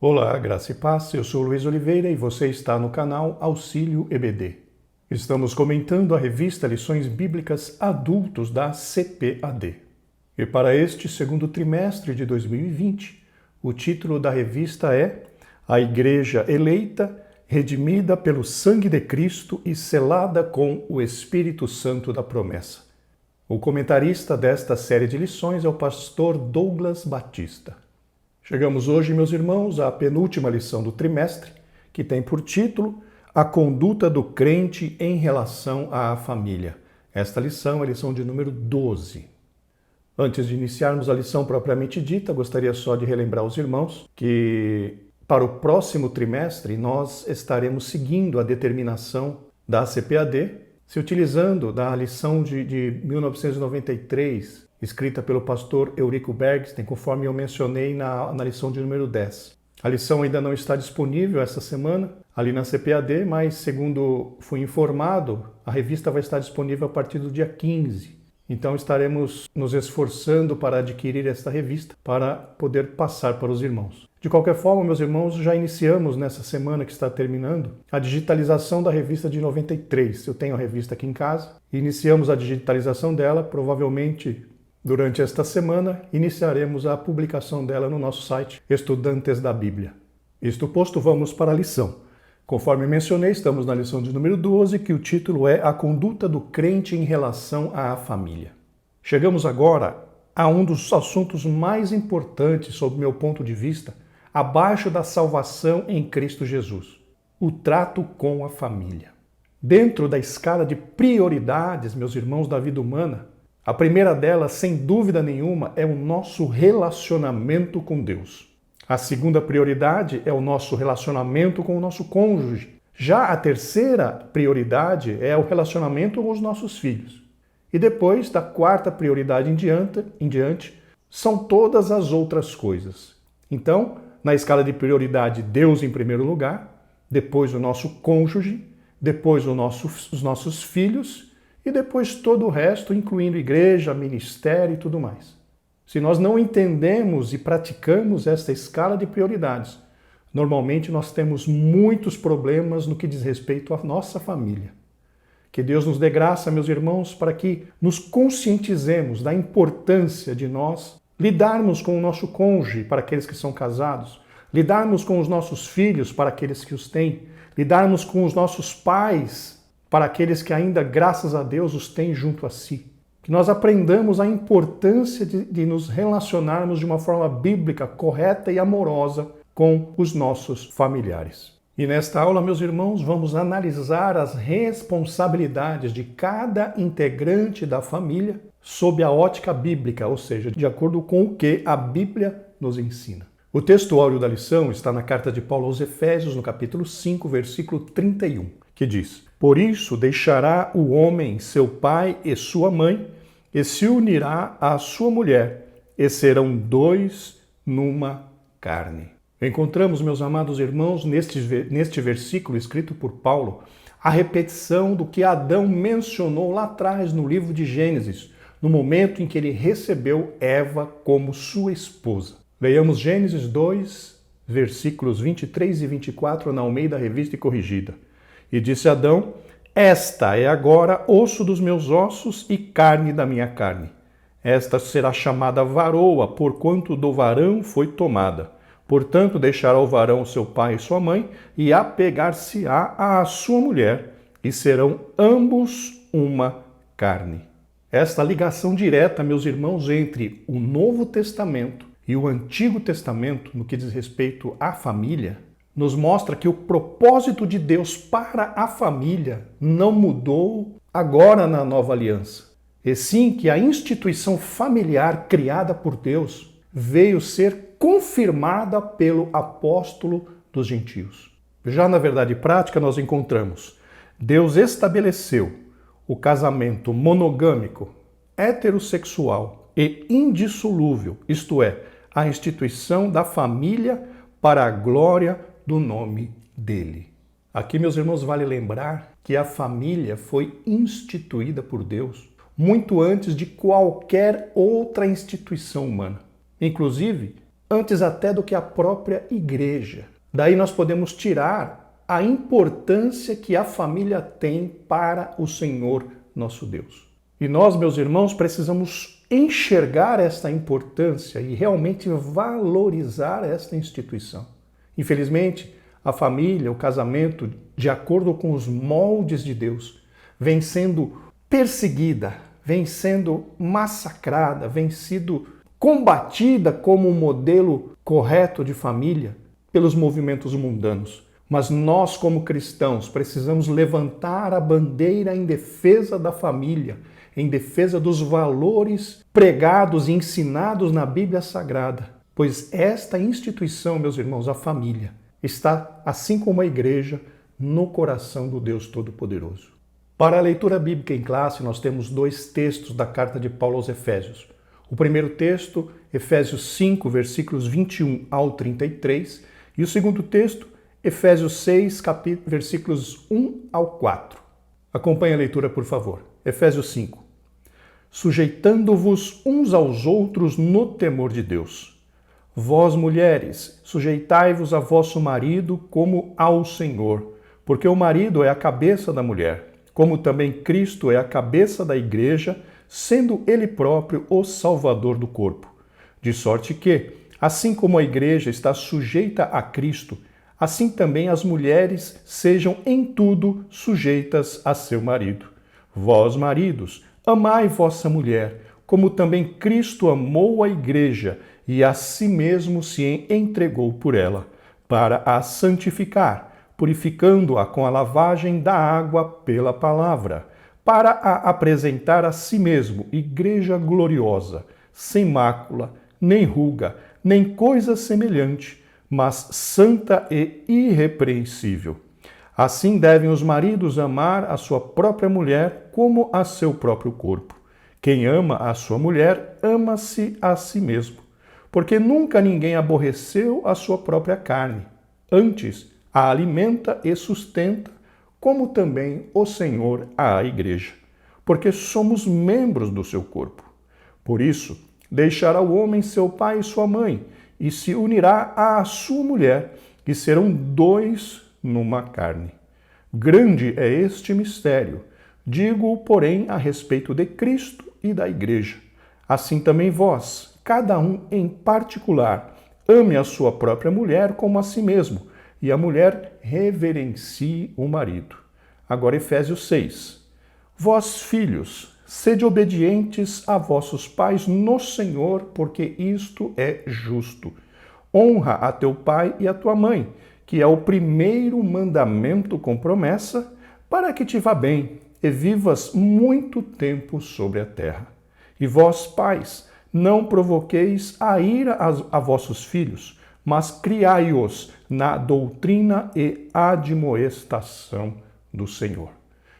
Olá, graça e paz, eu sou Luiz Oliveira e você está no canal Auxílio EBD. Estamos comentando a revista Lições Bíblicas Adultos da CPAD. E para este segundo trimestre de 2020, o título da revista é A Igreja Eleita, redimida pelo sangue de Cristo e selada com o Espírito Santo da promessa. O comentarista desta série de lições é o pastor Douglas Batista. Chegamos hoje, meus irmãos, à penúltima lição do trimestre, que tem por título A Conduta do Crente em Relação à Família. Esta lição é a lição de número 12. Antes de iniciarmos a lição propriamente dita, gostaria só de relembrar aos irmãos que para o próximo trimestre nós estaremos seguindo a determinação da CPAD, se utilizando da lição de 1993, escrita pelo pastor Eurico Bergsten, conforme eu mencionei na lição de número 10. A lição ainda não está disponível essa semana, ali na CPAD, mas segundo fui informado, a revista vai estar disponível a partir do dia 15. Então estaremos nos esforçando para adquirir esta revista, para poder passar para os irmãos. De qualquer forma, meus irmãos, já iniciamos nessa semana que está terminando a digitalização da revista de 93. Eu tenho a revista aqui em casa, iniciamos a digitalização dela, provavelmente durante esta semana iniciaremos a publicação dela no nosso site Estudantes da Bíblia. Isto posto, vamos para a lição. Conforme mencionei, estamos na lição de número 12, que o título é A Conduta do Crente em Relação à Família. Chegamos agora a um dos assuntos mais importantes, sob meu ponto de vista, abaixo da salvação em Cristo Jesus: o trato com a família. Dentro da escala de prioridades, meus irmãos, da vida humana, a primeira delas, sem dúvida nenhuma, é o nosso relacionamento com Deus. A segunda prioridade é o nosso relacionamento com o nosso cônjuge. Já a terceira prioridade é o relacionamento com os nossos filhos. E depois, da quarta prioridade em diante, são todas as outras coisas. Então, na escala de prioridade, Deus em primeiro lugar, depois o nosso cônjuge, depois os nossos filhos e depois todo o resto, incluindo igreja, ministério e tudo mais. Se nós não entendemos e praticamos esta escala de prioridades, normalmente nós temos muitos problemas no que diz respeito à nossa família. Que Deus nos dê graça, meus irmãos, para que nos conscientizemos da importância de nós lidarmos com o nosso cônjuge, para aqueles que são casados, lidarmos com os nossos filhos, para aqueles que os têm, lidarmos com os nossos pais, para aqueles que ainda, graças a Deus, os têm junto a si. Que nós aprendamos a importância de nos relacionarmos de uma forma bíblica, correta e amorosa com os nossos familiares. E nesta aula, meus irmãos, vamos analisar as responsabilidades de cada integrante da família sob a ótica bíblica, ou seja, de acordo com o que a Bíblia nos ensina. O texto áureo da lição está na carta de Paulo aos Efésios, no capítulo 5, versículo 31, que diz: Por isso deixará o homem seu pai e sua mãe, e se unirá à sua mulher, e serão dois numa carne. Encontramos, meus amados irmãos, neste versículo escrito por Paulo, a repetição do que Adão mencionou lá atrás no livro de Gênesis, no momento em que ele recebeu Eva como sua esposa. Leiamos Gênesis 2, versículos 23 e 24 na Almeida Revista e Corrigida. E disse Adão: Esta é agora osso dos meus ossos e carne da minha carne. Esta será chamada varoa, porquanto do varão foi tomada. Portanto, deixará o varão seu pai e sua mãe, e apegar-se-á à sua mulher, e serão ambos uma carne. Esta ligação direta, meus irmãos, entre o Novo Testamento e o Antigo Testamento, no que diz respeito à família, nos mostra que o propósito de Deus para a família não mudou agora na nova aliança. E sim que a instituição familiar criada por Deus veio ser confirmada pelo apóstolo dos gentios. Já na verdade prática nós encontramos: Deus estabeleceu o casamento monogâmico, heterossexual e indissolúvel, isto é, a instituição da família para a glória do nome dele. Aqui, meus irmãos, vale lembrar que a família foi instituída por Deus muito antes de qualquer outra instituição humana. Inclusive, antes até do que a própria igreja. Daí nós podemos tirar a importância que a família tem para o Senhor nosso Deus. E nós, meus irmãos, precisamos enxergar esta importância e realmente valorizar esta instituição. Infelizmente, a família, o casamento, de acordo com os moldes de Deus, vem sendo perseguida, vem sendo massacrada, vem sendo combatida como um modelo correto de família pelos movimentos mundanos. Mas nós, como cristãos, precisamos levantar a bandeira em defesa da família, em defesa dos valores pregados e ensinados na Bíblia Sagrada. Pois esta instituição, meus irmãos, a família, está, assim como a igreja, no coração do Deus Todo-Poderoso. Para a leitura bíblica em classe, nós temos 2 textos da carta de Paulo aos Efésios. O primeiro texto, Efésios 5, versículos 21 ao 33, e o segundo texto, Efésios 6, versículos 1 ao 4. Acompanhe a leitura, por favor. Efésios 5. Sujeitando-vos uns aos outros no temor de Deus. Vós, mulheres, sujeitai-vos a vosso marido como ao Senhor, porque o marido é a cabeça da mulher, como também Cristo é a cabeça da igreja, sendo ele próprio o Salvador do corpo. De sorte que, assim como a igreja está sujeita a Cristo, assim também as mulheres sejam em tudo sujeitas a seu marido. Vós, maridos, amai vossa mulher, como também Cristo amou a igreja e a si mesmo se entregou por ela, para a santificar, purificando-a com a lavagem da água pela palavra, para a apresentar a si mesmo igreja gloriosa, sem mácula, nem ruga, nem coisa semelhante, mas santa e irrepreensível. Assim devem os maridos amar a sua própria mulher como a seu próprio corpo. Quem ama a sua mulher, ama-se a si mesmo. Porque nunca ninguém aborreceu a sua própria carne. Antes, a alimenta e sustenta, como também o Senhor à igreja. Porque somos membros do seu corpo. Por isso, deixará o homem seu pai e sua mãe, e se unirá à sua mulher, e serão 2 numa carne. Grande é este mistério. Digo, porém, a respeito de Cristo e da igreja. Assim também vós, cada um em particular, ame a sua própria mulher como a si mesmo, e a mulher reverencie o marido. Agora Efésios 6. Vós, filhos, sede obedientes a vossos pais no Senhor, porque isto é justo. Honra a teu pai e a tua mãe, que é o primeiro mandamento com promessa, para que te vá bem e vivas muito tempo sobre a terra. E vós, pais, não provoqueis a ira a vossos filhos, mas criai-os na doutrina e admoestação do Senhor.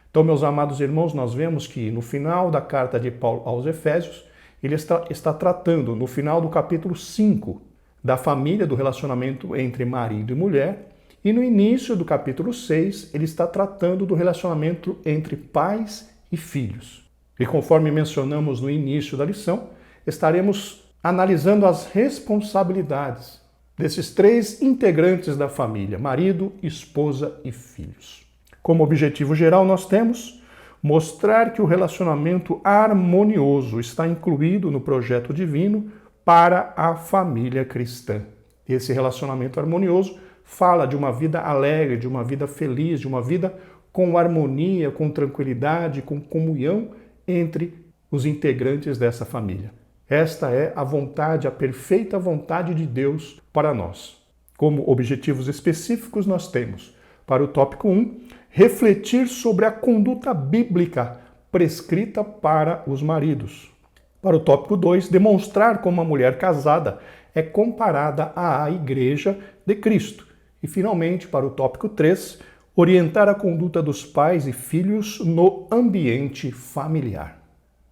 Então, meus amados irmãos, nós vemos que no final da carta de Paulo aos Efésios, ele está tratando, no final do capítulo 5, da família, do relacionamento entre marido e mulher, e no início do capítulo 6, ele está tratando do relacionamento entre pais e filhos. E conforme mencionamos no início da lição, estaremos analisando as responsabilidades desses 3 integrantes da família, marido, esposa e filhos. Como objetivo geral, nós temos mostrar que o relacionamento harmonioso está incluído no projeto divino para a família cristã. Esse relacionamento harmonioso fala de uma vida alegre, de uma vida feliz, de uma vida com harmonia, com tranquilidade, com comunhão entre os integrantes dessa família. Esta é a vontade, a perfeita vontade de Deus para nós. Como objetivos específicos nós temos, para o tópico 1, refletir sobre a conduta bíblica prescrita para os maridos. Para o tópico 2, demonstrar como a mulher casada é comparada à igreja de Cristo. E, finalmente, para o tópico 3, orientar a conduta dos pais e filhos no ambiente familiar.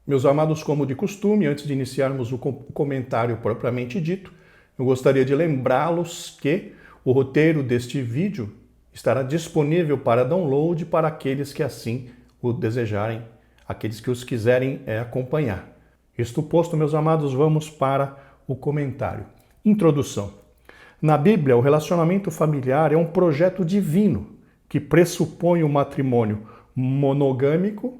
Meus amados, como de costume, antes de iniciarmos o comentário propriamente dito, eu gostaria de lembrá-los que o roteiro deste vídeo estará disponível para download para aqueles que assim o desejarem, aqueles que os quiserem acompanhar. Isto posto, meus amados, vamos para o comentário. Introdução. Na Bíblia, o relacionamento familiar é um projeto divino que pressupõe o matrimônio monogâmico,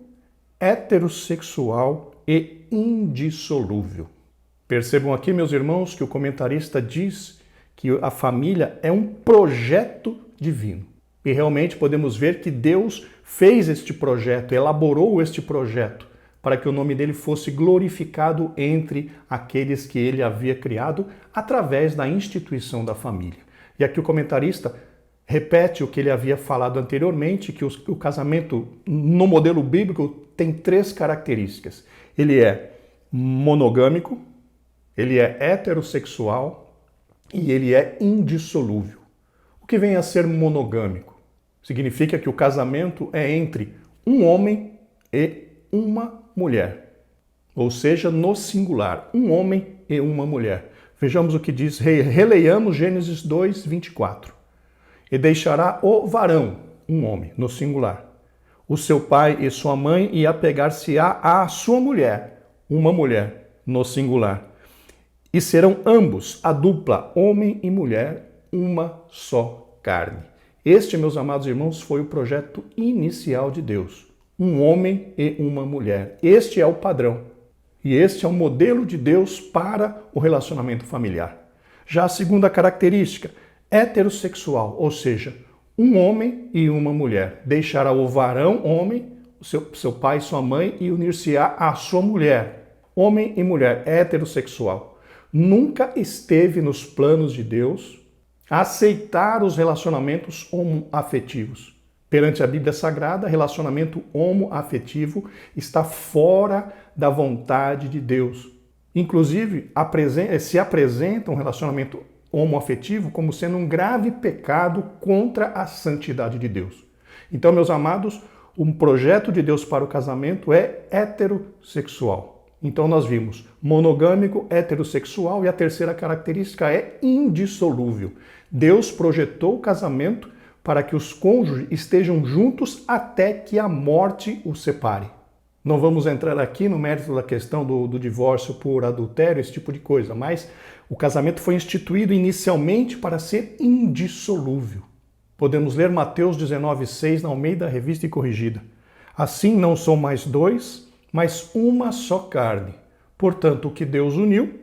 heterossexual e indissolúvel. Percebam aqui, meus irmãos, que o comentarista diz que a família é um projeto divino. E realmente podemos ver que Deus fez este projeto, elaborou este projeto, para que o nome dele fosse glorificado entre aqueles que ele havia criado através da instituição da família. E aqui o comentarista repete o que ele havia falado anteriormente, que o casamento no modelo bíblico tem 3 características. Ele é monogâmico, ele é heterossexual e ele é indissolúvel. O que vem a ser monogâmico? Significa que o casamento é entre um homem e uma mulher. Ou seja, no singular, um homem e uma mulher. Vejamos o que diz, releiamos Gênesis 2, 24. E deixará o varão, um homem, no singular, o seu pai e sua mãe, e apegar-se-á à sua mulher, uma mulher, no singular. E serão ambos, a dupla, homem e mulher, uma só carne. Este, meus amados irmãos, foi o projeto inicial de Deus. Um homem e uma mulher. Este é o padrão. E este é o modelo de Deus para o relacionamento familiar. Já a segunda característica, heterossexual, ou seja, um homem e uma mulher. Deixará o varão, homem, seu pai e sua mãe, e unir-se-á à sua mulher. Homem e mulher, heterossexual. Nunca esteve nos planos de Deus aceitar os relacionamentos homoafetivos. Perante a Bíblia Sagrada, relacionamento homoafetivo está fora da vontade de Deus. Inclusive, se apresenta um relacionamento homoafetivo como sendo um grave pecado contra a santidade de Deus. Então, meus amados, um projeto de Deus para o casamento é heterossexual. Então nós vimos monogâmico, heterossexual e a terceira característica é indissolúvel. Deus projetou o casamento para que os cônjuges estejam juntos até que a morte os separe. Não vamos entrar aqui no mérito da questão do divórcio por adultério, esse tipo de coisa, mas o casamento foi instituído inicialmente para ser indissolúvel. Podemos ler Mateus 19,6 na Almeida Revista e Corrigida. Assim não são mais dois, mas uma só carne. Portanto, o que Deus uniu,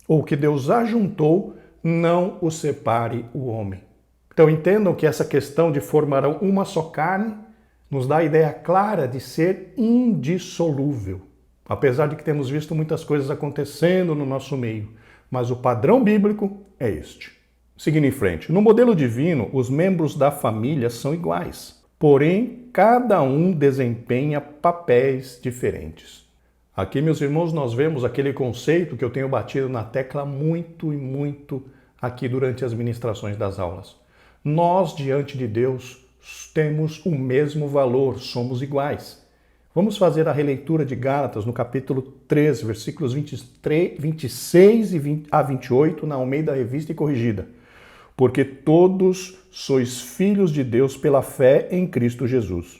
ou o que Deus ajuntou, não o separe o homem. Então entendam que essa questão de formarão uma só carne nos dá a ideia clara de ser indissolúvel. Apesar de que temos visto muitas coisas acontecendo no nosso meio, mas o padrão bíblico é este. Seguindo em frente, no modelo divino, os membros da família são iguais, porém cada um desempenha papéis diferentes. Aqui, meus irmãos, nós vemos aquele conceito que eu tenho batido na tecla muito e muito aqui durante as ministrações das aulas. Nós, diante de Deus, temos o mesmo valor, somos iguais. Vamos fazer a releitura de Gálatas no capítulo 3, versículos 26 a 28, na Almeida Revista e Corrigida. Porque todos sois filhos de Deus pela fé em Cristo Jesus.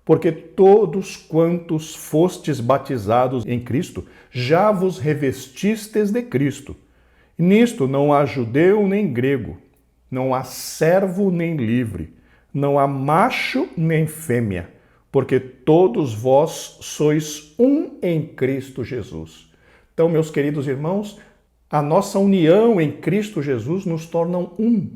Porque todos quantos fostes batizados em Cristo, já vos revestistes de Cristo. Nisto não há judeu nem grego, não há servo nem livre, não há macho nem fêmea, porque todos vós sois um em Cristo Jesus. Então, meus queridos irmãos, a nossa união em Cristo Jesus nos tornam um,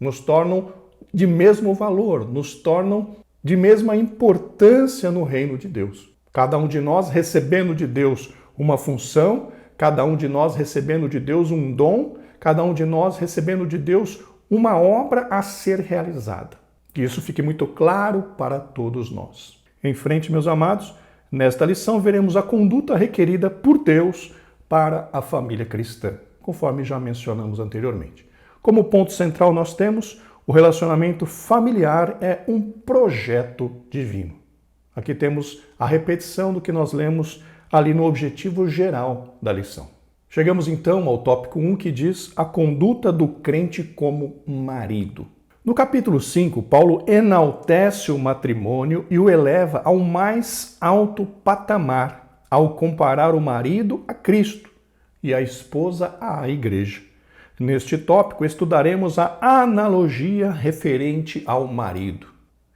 nos tornam de mesmo valor, nos tornam de mesma importância no reino de Deus. Cada um de nós recebendo de Deus uma função, cada um de nós recebendo de Deus um dom, cada um de nós recebendo de Deus uma obra a ser realizada. Que isso fique muito claro para todos nós. Em frente, meus amados, nesta lição veremos a conduta requerida por Deus para a família cristã, conforme já mencionamos anteriormente. Como ponto central nós temos o relacionamento familiar é um projeto divino. Aqui temos a repetição do que nós lemos ali no objetivo geral da lição. Chegamos então ao tópico 1 que diz a conduta do crente como marido. No capítulo 5, Paulo enaltece o matrimônio e o eleva ao mais alto patamar, ao comparar o marido a Cristo e a esposa à igreja. Neste tópico, estudaremos a analogia referente ao marido.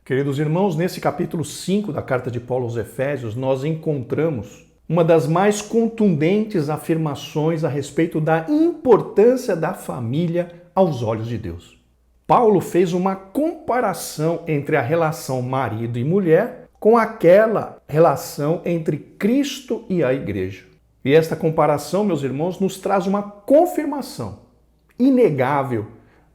Queridos irmãos, nesse capítulo 5 da carta de Paulo aos Efésios, nós encontramos uma das mais contundentes afirmações a respeito da importância da família aos olhos de Deus. Paulo fez uma comparação entre a relação marido e mulher com aquela relação entre Cristo e a igreja. E esta comparação, meus irmãos, nos traz uma confirmação inegável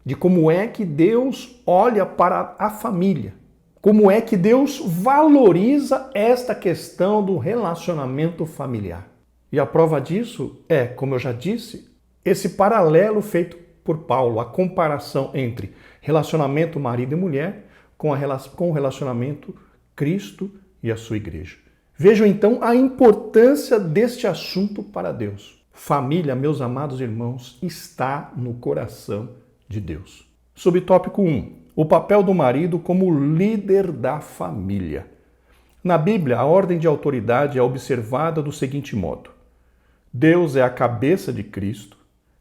de como é que Deus olha para a família. Como é que Deus valoriza esta questão do relacionamento familiar. E a prova disso é, como eu já disse, esse paralelo feito por Paulo, a comparação entre relacionamento marido e mulher com o relacionamento Cristo e a sua igreja. Vejam então a importância deste assunto para Deus. Família, meus amados irmãos, está no coração de Deus. Subtópico 1. O papel do marido como líder da família. Na Bíblia, a ordem de autoridade é observada do seguinte modo: Deus é a cabeça de Cristo,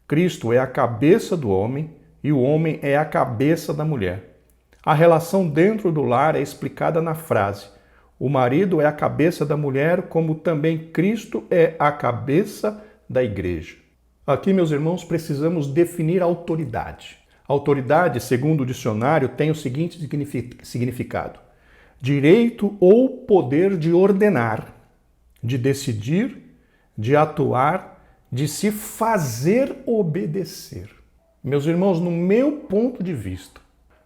Cristo é a cabeça do homem e o homem é a cabeça da mulher. A relação dentro do lar é explicada na frase: o marido é a cabeça da mulher, como também Cristo é a cabeça da igreja. Aqui, meus irmãos, precisamos definir a autoridade. Autoridade, segundo o dicionário, tem o seguinte significado: direito ou poder de ordenar, de decidir, de atuar, de se fazer obedecer. Meus irmãos, no meu ponto de vista,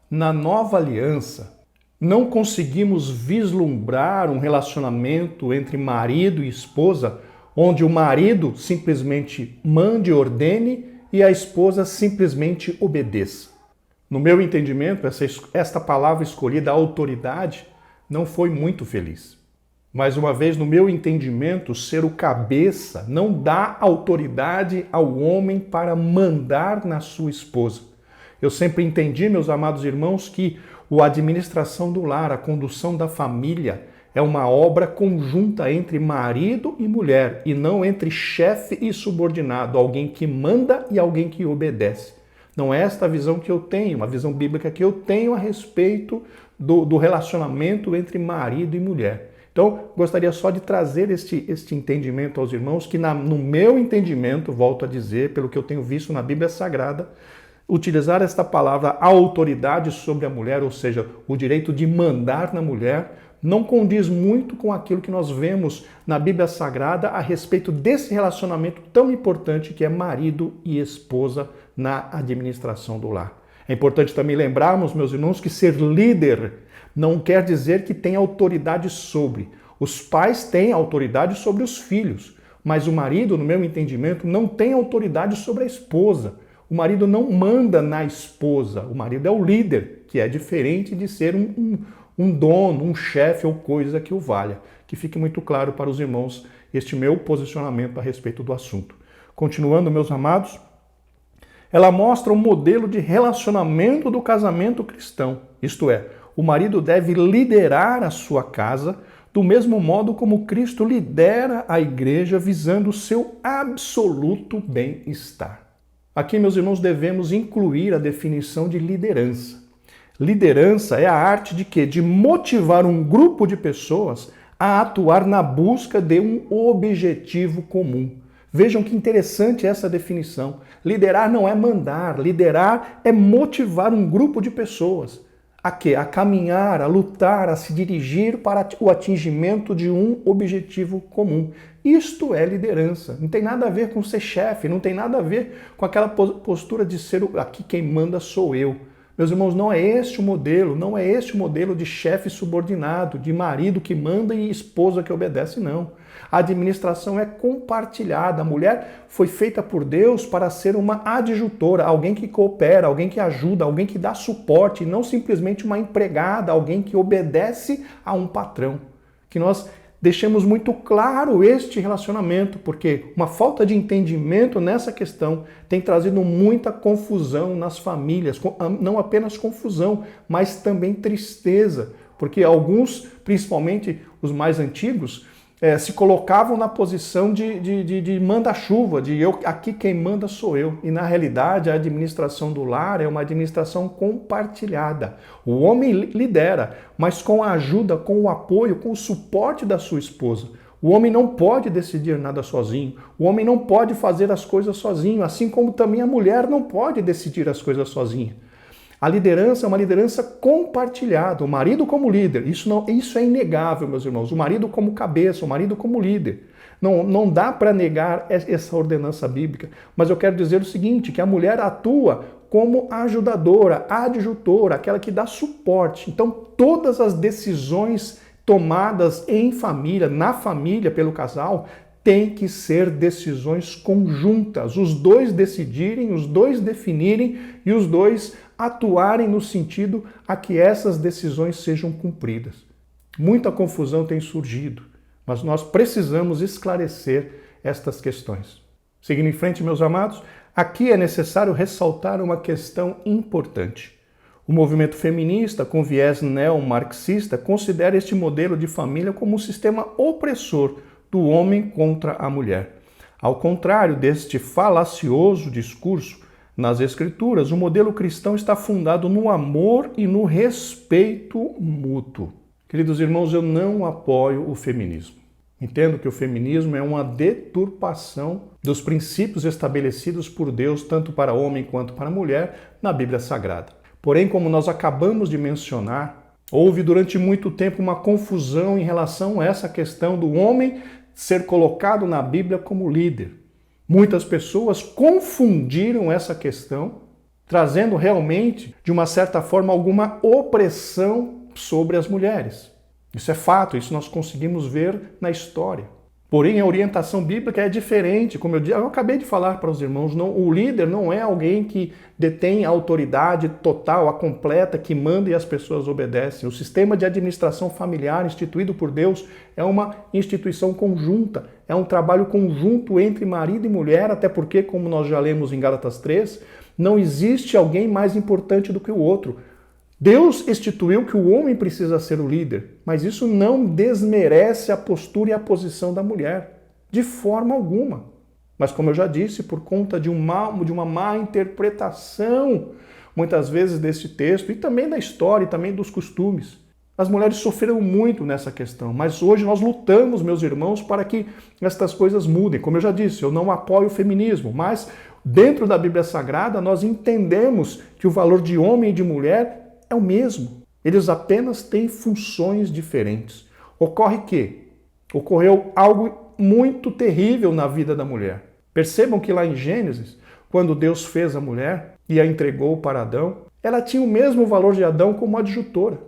na nova aliança, não conseguimos vislumbrar um relacionamento entre marido e esposa, onde o marido simplesmente mande e ordene e a esposa simplesmente obedeça. No meu entendimento, esta palavra escolhida, autoridade, não foi muito feliz. Mais uma vez, no meu entendimento, ser o cabeça não dá autoridade ao homem para mandar na sua esposa. Eu sempre entendi, meus amados irmãos, que a administração do lar, a condução da família, é uma obra conjunta entre marido e mulher, e não entre chefe e subordinado, alguém que manda e alguém que obedece. Não é esta a visão que eu tenho, a visão bíblica que eu tenho a respeito do relacionamento entre marido e mulher. Então, gostaria só de trazer este entendimento aos irmãos, que no meu entendimento, volto a dizer, pelo que eu tenho visto na Bíblia Sagrada, utilizar esta palavra autoridade sobre a mulher, ou seja, o direito de mandar na mulher, não condiz muito com aquilo que nós vemos na Bíblia Sagrada a respeito desse relacionamento tão importante que é marido e esposa na administração do lar. É importante também lembrarmos, meus irmãos, que ser líder não quer dizer que tem autoridade sobre. Os pais têm autoridade sobre os filhos, mas o marido, no meu entendimento, não tem autoridade sobre a esposa. O marido não manda na esposa, o marido é o líder, que é diferente de ser um dono, um chefe ou coisa que o valha. Que fique muito claro para os irmãos este meu posicionamento a respeito do assunto. Continuando, meus amados, ela mostra um modelo de relacionamento do casamento cristão. Isto é, o marido deve liderar a sua casa do mesmo modo como Cristo lidera a igreja visando o seu absoluto bem-estar. Aqui, meus irmãos, devemos incluir a definição de liderança. Liderança é a arte de quê? De motivar um grupo de pessoas a atuar na busca de um objetivo comum. Vejam que interessante essa definição. Liderar não é mandar, liderar é motivar um grupo de pessoas. A quê? A caminhar, a lutar, a se dirigir para o atingimento de um objetivo comum. Isto é liderança. Não tem nada a ver com ser chefe, não tem nada a ver com aquela postura de ser aqui quem manda sou eu. Meus irmãos, não é este o modelo, não é este o modelo de chefe subordinado, de marido que manda e esposa que obedece, não. A administração é compartilhada. A mulher foi feita por Deus para ser uma adjutora, alguém que coopera, alguém que ajuda, alguém que dá suporte, não simplesmente uma empregada, alguém que obedece a um patrão. Que nós deixemos muito claro este relacionamento, porque uma falta de entendimento nessa questão tem trazido muita confusão nas famílias, não apenas confusão, mas também tristeza, porque alguns, principalmente os mais antigos, se colocavam na posição de manda-chuva, aqui quem manda sou eu. E na realidade a administração do lar é uma administração compartilhada. O homem lidera, mas com a ajuda, com o apoio, com o suporte da sua esposa. O homem não pode decidir nada sozinho. O homem não pode fazer as coisas sozinho, assim como também a mulher não pode decidir as coisas sozinha. A liderança é uma liderança compartilhada, o marido como líder, isso é inegável, meus irmãos, o marido como cabeça, o marido como líder. Não dá para negar essa ordenança bíblica, mas eu quero dizer o seguinte, que a mulher atua como ajudadora, adjutora, aquela que dá suporte. Então, todas as decisões tomadas em família, na família, pelo casal, tem que ser decisões conjuntas. Os dois decidirem, os dois definirem e os dois atuarem no sentido a que essas decisões sejam cumpridas. Muita confusão tem surgido, mas nós precisamos esclarecer estas questões. Seguindo em frente, meus amados, aqui é necessário ressaltar uma questão importante. O movimento feminista, com viés neomarxista, considera este modelo de família como um sistema opressor do homem contra a mulher. Ao contrário deste falacioso discurso, nas Escrituras, o modelo cristão está fundado no amor e no respeito mútuo. Queridos irmãos, eu não apoio o feminismo. Entendo que o feminismo é uma deturpação dos princípios estabelecidos por Deus, tanto para homem quanto para mulher, na Bíblia Sagrada. Porém, como nós acabamos de mencionar, houve durante muito tempo uma confusão em relação a essa questão do homem ser colocado na Bíblia como líder. Muitas pessoas confundiram essa questão, trazendo realmente, de uma certa forma, alguma opressão sobre as mulheres. Isso é fato, isso nós conseguimos ver na história. Porém, a orientação bíblica é diferente. Como eu acabei de falar para os irmãos, o líder não é alguém que detém a autoridade total, a completa, que manda e as pessoas obedecem. O sistema de administração familiar instituído por Deus é uma instituição conjunta, é um trabalho conjunto entre marido e mulher, até porque, como nós já lemos em Gálatas 3, não existe alguém mais importante do que o outro. Deus instituiu que o homem precisa ser o líder, mas isso não desmerece a postura e a posição da mulher, de forma alguma. Mas como eu já disse, por conta de uma má interpretação, muitas vezes, desse texto, e também da história, e também dos costumes, as mulheres sofreram muito nessa questão, mas hoje nós lutamos, meus irmãos, para que estas coisas mudem. Como eu já disse, eu não apoio o feminismo, mas dentro da Bíblia Sagrada nós entendemos que o valor de homem e de mulher é o mesmo. Eles apenas têm funções diferentes. Ocorreu algo muito terrível na vida da mulher. Percebam que lá em Gênesis, quando Deus fez a mulher e a entregou para Adão, ela tinha o mesmo valor de Adão como adjutora.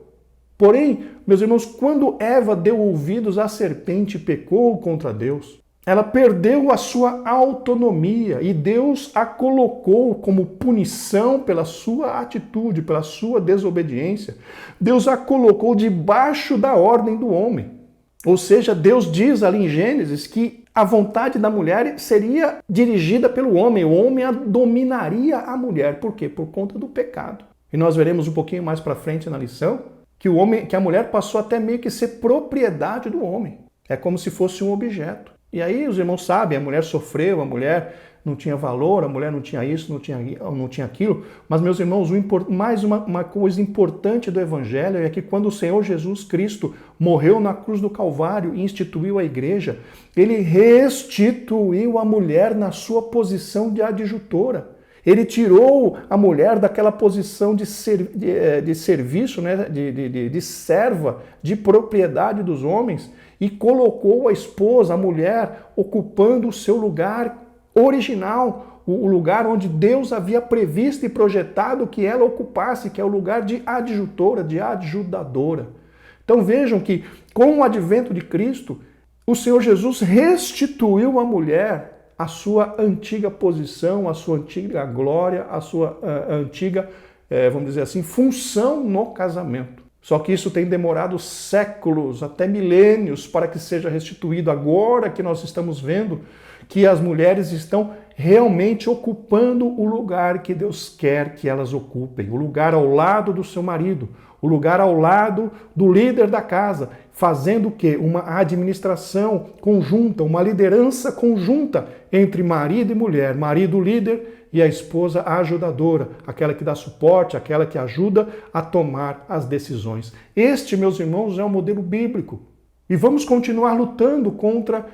Porém, meus irmãos, quando Eva deu ouvidos à serpente e pecou contra Deus, ela perdeu a sua autonomia e Deus a colocou como punição pela sua atitude, pela sua desobediência. Deus a colocou debaixo da ordem do homem. Ou seja, Deus diz ali em Gênesis que a vontade da mulher seria dirigida pelo homem. O homem dominaria a mulher. Por quê? Por conta do pecado. E nós veremos um pouquinho mais para frente na lição que a mulher passou até meio que ser propriedade do homem. É como se fosse um objeto. E aí os irmãos sabem, a mulher sofreu, a mulher não tinha valor, a mulher não tinha isso, não tinha aquilo. Mas, meus irmãos, mais uma coisa importante do Evangelho é que quando o Senhor Jesus Cristo morreu na cruz do Calvário e instituiu a igreja, ele restituiu a mulher na sua posição de adjutora. Ele tirou a mulher daquela posição de serviço, né, de serva, de propriedade dos homens, e colocou a esposa, a mulher, ocupando o seu lugar original, o lugar onde Deus havia previsto e projetado que ela ocupasse, que é o lugar de adjutora, de adjudadora. Então vejam que, com o advento de Cristo, o Senhor Jesus restituiu à mulher a sua antiga posição, a sua antiga glória, a sua antiga, vamos dizer assim, função no casamento. Só que isso tem demorado séculos, até milênios, para que seja restituído. Agora que nós estamos vendo que as mulheres estão realmente ocupando o lugar que Deus quer que elas ocupem, o lugar ao lado do seu marido, o lugar ao lado do líder da casa, fazendo o quê? Uma administração conjunta, uma liderança conjunta entre marido e mulher, marido líder e a esposa a ajudadora, aquela que dá suporte, aquela que ajuda a tomar as decisões. Este, meus irmãos, é um modelo bíblico. E vamos continuar lutando contra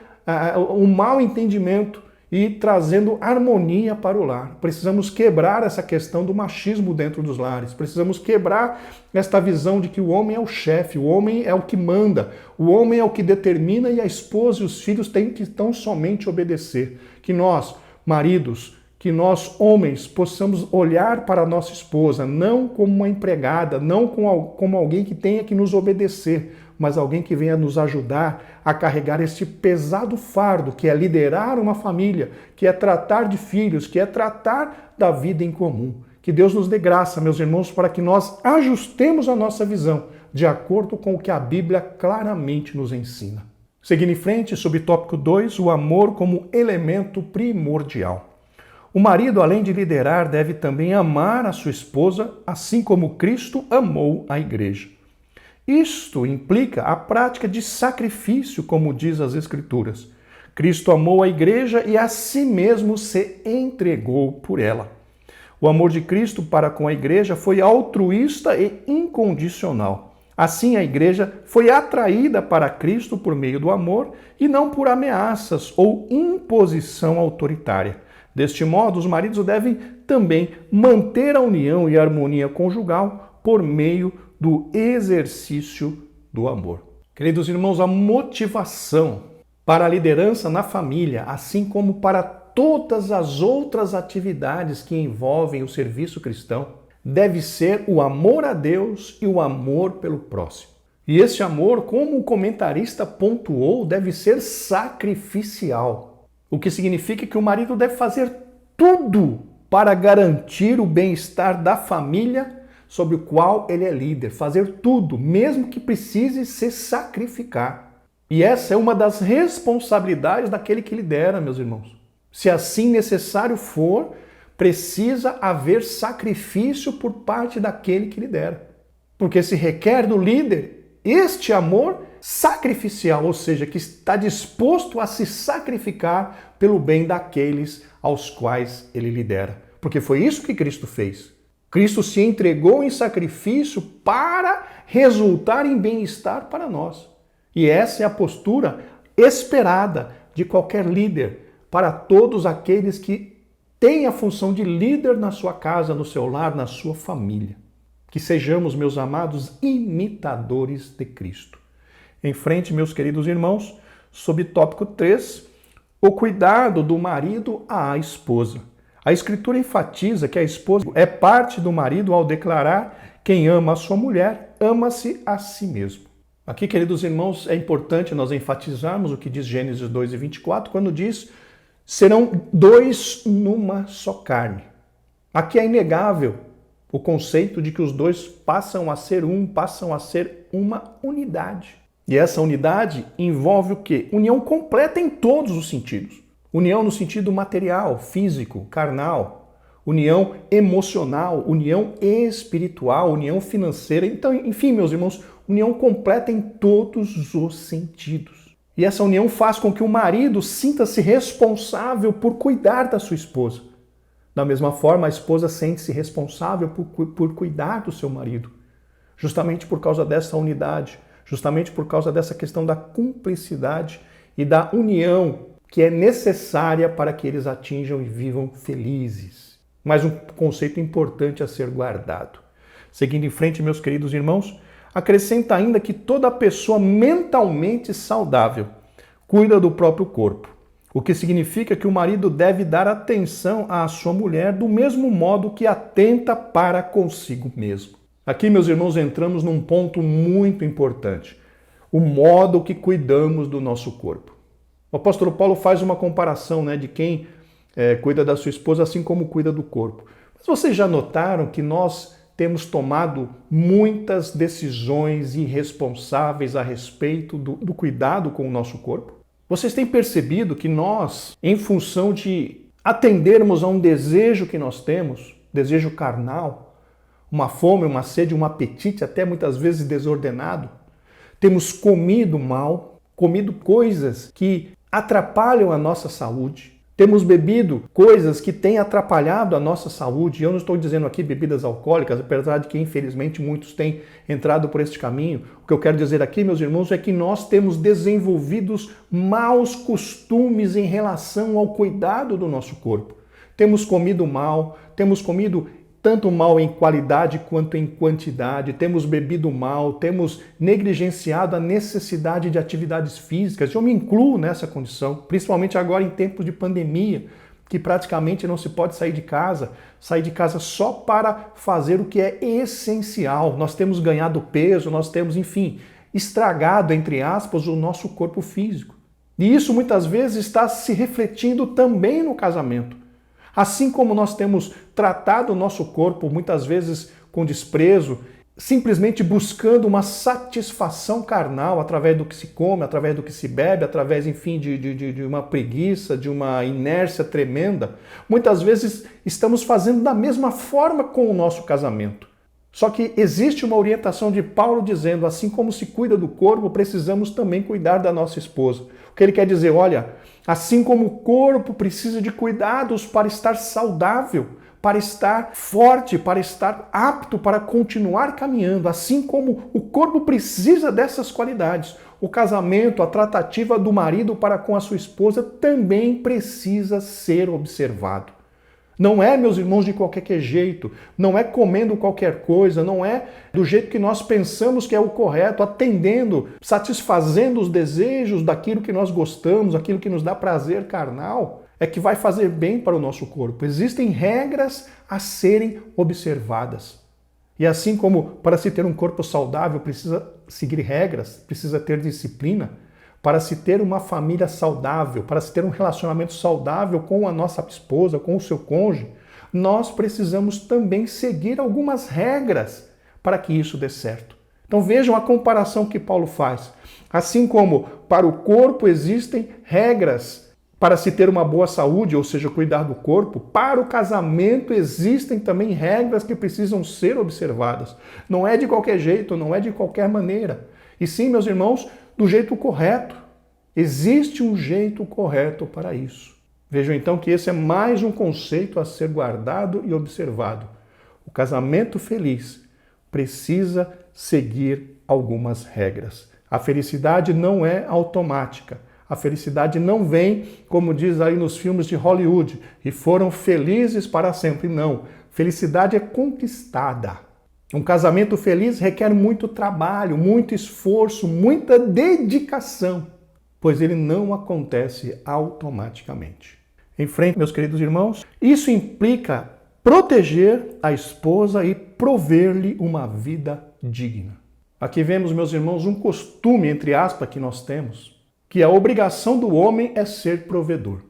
o mau entendimento e trazendo harmonia para o lar. Precisamos quebrar essa questão do machismo dentro dos lares. Precisamos quebrar esta visão de que o homem é o chefe, o homem é o que manda, o homem é o que determina e a esposa e os filhos têm que tão somente obedecer. Que nós, maridos, que nós, homens, possamos olhar para a nossa esposa não como uma empregada, não como alguém que tenha que nos obedecer, mas alguém que venha nos ajudar a carregar este pesado fardo, que é liderar uma família, que é tratar de filhos, que é tratar da vida em comum. Que Deus nos dê graça, meus irmãos, para que nós ajustemos a nossa visão de acordo com o que a Bíblia claramente nos ensina. Seguindo em frente, subtópico 2, o amor como elemento primordial. O marido, além de liderar, deve também amar a sua esposa, assim como Cristo amou a igreja. Isto implica a prática de sacrifício, como diz as Escrituras. Cristo amou a igreja e a si mesmo se entregou por ela. O amor de Cristo para com a igreja foi altruísta e incondicional. Assim, a igreja foi atraída para Cristo por meio do amor e não por ameaças ou imposição autoritária. Deste modo, os maridos devem também manter a união e a harmonia conjugal por meio do exercício do amor. Queridos irmãos, a motivação para a liderança na família, assim como para todas as outras atividades que envolvem o serviço cristão, deve ser o amor a Deus e o amor pelo próximo. E esse amor, como o comentarista pontuou, deve ser sacrificial. O que significa que o marido deve fazer tudo para garantir o bem-estar da família sobre o qual ele é líder. Fazer tudo, mesmo que precise se sacrificar. E essa é uma das responsabilidades daquele que lidera, meus irmãos. Se assim necessário for, precisa haver sacrifício por parte daquele que lidera. Porque se requer do líder este amor sacrificial, ou seja, que está disposto a se sacrificar pelo bem daqueles aos quais ele lidera. Porque foi isso que Cristo fez. Cristo se entregou em sacrifício para resultar em bem-estar para nós. E essa é a postura esperada de qualquer líder para todos aqueles que têm a função de líder na sua casa, no seu lar, na sua família. Que sejamos, meus amados, imitadores de Cristo. Em frente, meus queridos irmãos, sob tópico 3, o cuidado do marido à esposa. A Escritura enfatiza que a esposa é parte do marido ao declarar: quem ama a sua mulher, ama-se a si mesmo. Aqui, queridos irmãos, é importante nós enfatizarmos o que diz Gênesis 2:24, quando diz: serão dois numa só carne. Aqui é inegável o conceito de que os dois passam a ser um, passam a ser uma unidade. E essa unidade envolve o quê? União completa em todos os sentidos. União no sentido material, físico, carnal. União emocional, união espiritual, união financeira. Então, enfim, meus irmãos, união completa em todos os sentidos. E essa união faz com que o marido sinta-se responsável por cuidar da sua esposa. Da mesma forma, a esposa sente-se responsável por cuidar do seu marido. Justamente por causa dessa unidade, justamente por causa dessa questão da cumplicidade e da união que é necessária para que eles atinjam e vivam felizes. Mas um conceito importante a ser guardado. Seguindo em frente, meus queridos irmãos, acrescenta ainda que toda pessoa mentalmente saudável cuida do próprio corpo, o que significa que o marido deve dar atenção à sua mulher do mesmo modo que atenta para consigo mesmo. Aqui, meus irmãos, entramos num ponto muito importante: o modo que cuidamos do nosso corpo. O apóstolo Paulo faz uma comparação, de quem cuida da sua esposa assim como cuida do corpo. Mas vocês já notaram que nós temos tomado muitas decisões irresponsáveis a respeito do cuidado com o nosso corpo? Vocês têm percebido que nós, em função de atendermos a um desejo que nós temos, desejo carnal, uma fome, uma sede, um apetite até muitas vezes desordenado. Temos comido mal, comido coisas que atrapalham a nossa saúde. Temos bebido coisas que têm atrapalhado a nossa saúde. Eu não estou dizendo aqui bebidas alcoólicas, apesar de que infelizmente muitos têm entrado por este caminho. O que eu quero dizer aqui, meus irmãos, é que nós temos desenvolvido maus costumes em relação ao cuidado do nosso corpo. Temos comido mal, temos comido tanto mal em qualidade quanto em quantidade, temos bebido mal, temos negligenciado a necessidade de atividades físicas. Eu me incluo nessa condição, principalmente agora em tempos de pandemia, que praticamente não se pode sair de casa só para fazer o que é essencial. Nós temos ganhado peso, nós temos, enfim, estragado, entre aspas, o nosso corpo físico. E isso muitas vezes está se refletindo também no casamento. Assim como nós temos tratado o nosso corpo muitas vezes com desprezo, simplesmente buscando uma satisfação carnal através do que se come, através do que se bebe, através, enfim, de uma preguiça, de uma inércia tremenda, muitas vezes estamos fazendo da mesma forma com o nosso casamento. Só que existe uma orientação de Paulo dizendo, assim como se cuida do corpo, precisamos também cuidar da nossa esposa. O que ele quer dizer? Olha, assim como o corpo precisa de cuidados para estar saudável, para estar forte, para estar apto para continuar caminhando, assim como o corpo precisa dessas qualidades, o casamento, a tratativa do marido para com a sua esposa também precisa ser observado. Não é, meus irmãos, de qualquer jeito, não é comendo qualquer coisa, não é do jeito que nós pensamos que é o correto, atendendo, satisfazendo os desejos daquilo que nós gostamos, aquilo que nos dá prazer carnal, é que vai fazer bem para o nosso corpo. Existem regras a serem observadas. E assim como para se ter um corpo saudável precisa seguir regras, precisa ter disciplina, para se ter uma família saudável, para se ter um relacionamento saudável com a nossa esposa, com o seu cônjuge, nós precisamos também seguir algumas regras para que isso dê certo. Então vejam a comparação que Paulo faz. Assim como para o corpo existem regras para se ter uma boa saúde, ou seja, cuidar do corpo, para o casamento existem também regras que precisam ser observadas. Não é de qualquer jeito, não é de qualquer maneira. E sim, meus irmãos, do jeito correto. Existe um jeito correto para isso. Vejam então que esse é mais um conceito a ser guardado e observado. O casamento feliz precisa seguir algumas regras. A felicidade não é automática. A felicidade não vem, como diz aí nos filmes de Hollywood, e foram felizes para sempre. Não. Felicidade é conquistada. Um casamento feliz requer muito trabalho, muito esforço, muita dedicação, pois ele não acontece automaticamente. Em frente, meus queridos irmãos, isso implica proteger a esposa e prover-lhe uma vida digna. Aqui vemos, meus irmãos, um costume, entre aspas, que nós temos, que a obrigação do homem é ser provedor.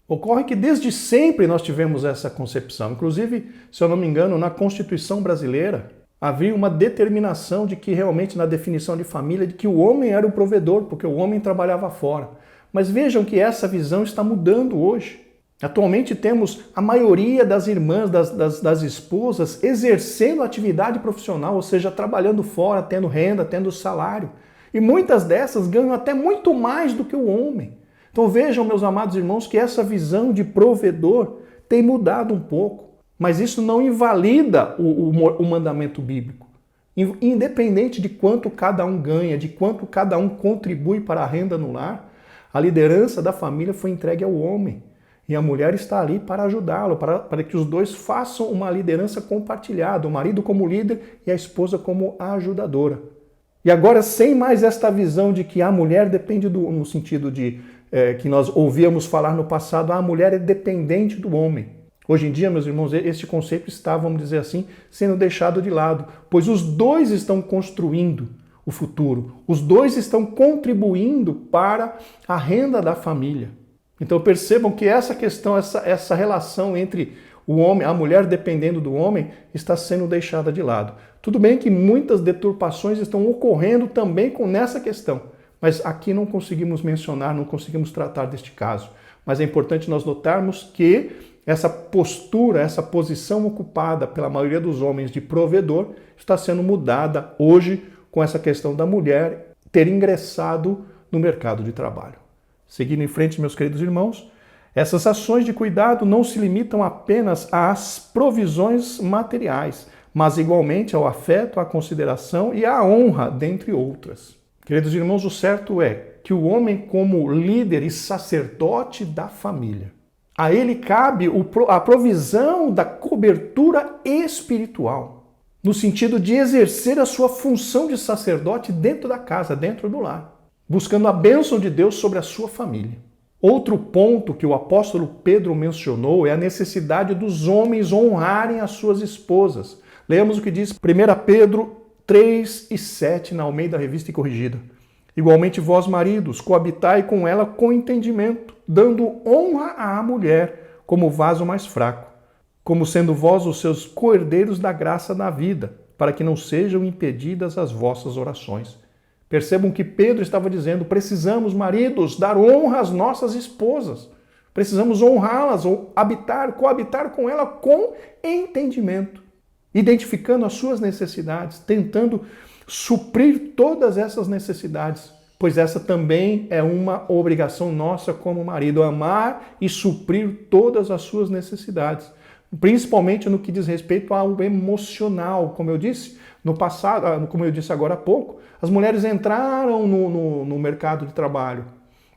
Ocorre que desde sempre nós tivemos essa concepção. Inclusive, se eu não me engano, na Constituição brasileira, havia uma determinação de que realmente na definição de família, de que o homem era o provedor, porque o homem trabalhava fora. Mas vejam que essa visão está mudando hoje. Atualmente temos a maioria das irmãs, das esposas, exercendo atividade profissional, ou seja, trabalhando fora, tendo renda, tendo salário. E muitas dessas ganham até muito mais do que o homem. Então vejam, meus amados irmãos, que essa visão de provedor tem mudado um pouco. Mas isso não invalida o mandamento bíblico. Independente de quanto cada um ganha, de quanto cada um contribui para a renda no lar, a liderança da família foi entregue ao homem. E a mulher está ali para ajudá-lo, para que os dois façam uma liderança compartilhada, o marido como líder e a esposa como ajudadora. E agora, sem mais esta visão de que a mulher depende no sentido de que nós ouvíamos falar no passado, a mulher é dependente do homem. Hoje em dia, meus irmãos, este conceito está, vamos dizer assim, sendo deixado de lado, pois os dois estão construindo o futuro, os dois estão contribuindo para a renda da família. Então percebam que essa questão, essa relação entre o homem, a mulher dependendo do homem, está sendo deixada de lado. Tudo bem que muitas deturpações estão ocorrendo também nessa questão, mas aqui não conseguimos mencionar, não conseguimos tratar deste caso. Mas é importante nós notarmos que essa postura, essa posição ocupada pela maioria dos homens de provedor está sendo mudada hoje com essa questão da mulher ter ingressado no mercado de trabalho. Seguindo em frente, meus queridos irmãos, essas ações de cuidado não se limitam apenas às provisões materiais, mas igualmente ao afeto, à consideração e à honra, dentre outras. Queridos irmãos, o certo é que o homem, como líder e sacerdote da família, a ele cabe a provisão da cobertura espiritual, no sentido de exercer a sua função de sacerdote dentro da casa, dentro do lar, buscando a bênção de Deus sobre a sua família. Outro ponto que o apóstolo Pedro mencionou é a necessidade dos homens honrarem as suas esposas. Leamos o que diz 1 Pedro 3:7 na Almeida Revista e Corrigida. Igualmente vós, maridos, coabitai com ela com entendimento, dando honra à mulher como vaso mais fraco, como sendo vós os seus coerdeiros da graça da vida, para que não sejam impedidas as vossas orações. Percebam que Pedro estava dizendo, precisamos, maridos, dar honra às nossas esposas. Precisamos honrá-las, ou coabitar com ela com entendimento, identificando as suas necessidades, tentando suprir todas essas necessidades, pois essa também é uma obrigação nossa como marido, amar e suprir todas as suas necessidades, principalmente no que diz respeito ao emocional. Como eu disse no passado, como eu disse agora há pouco, as mulheres entraram no mercado de trabalho,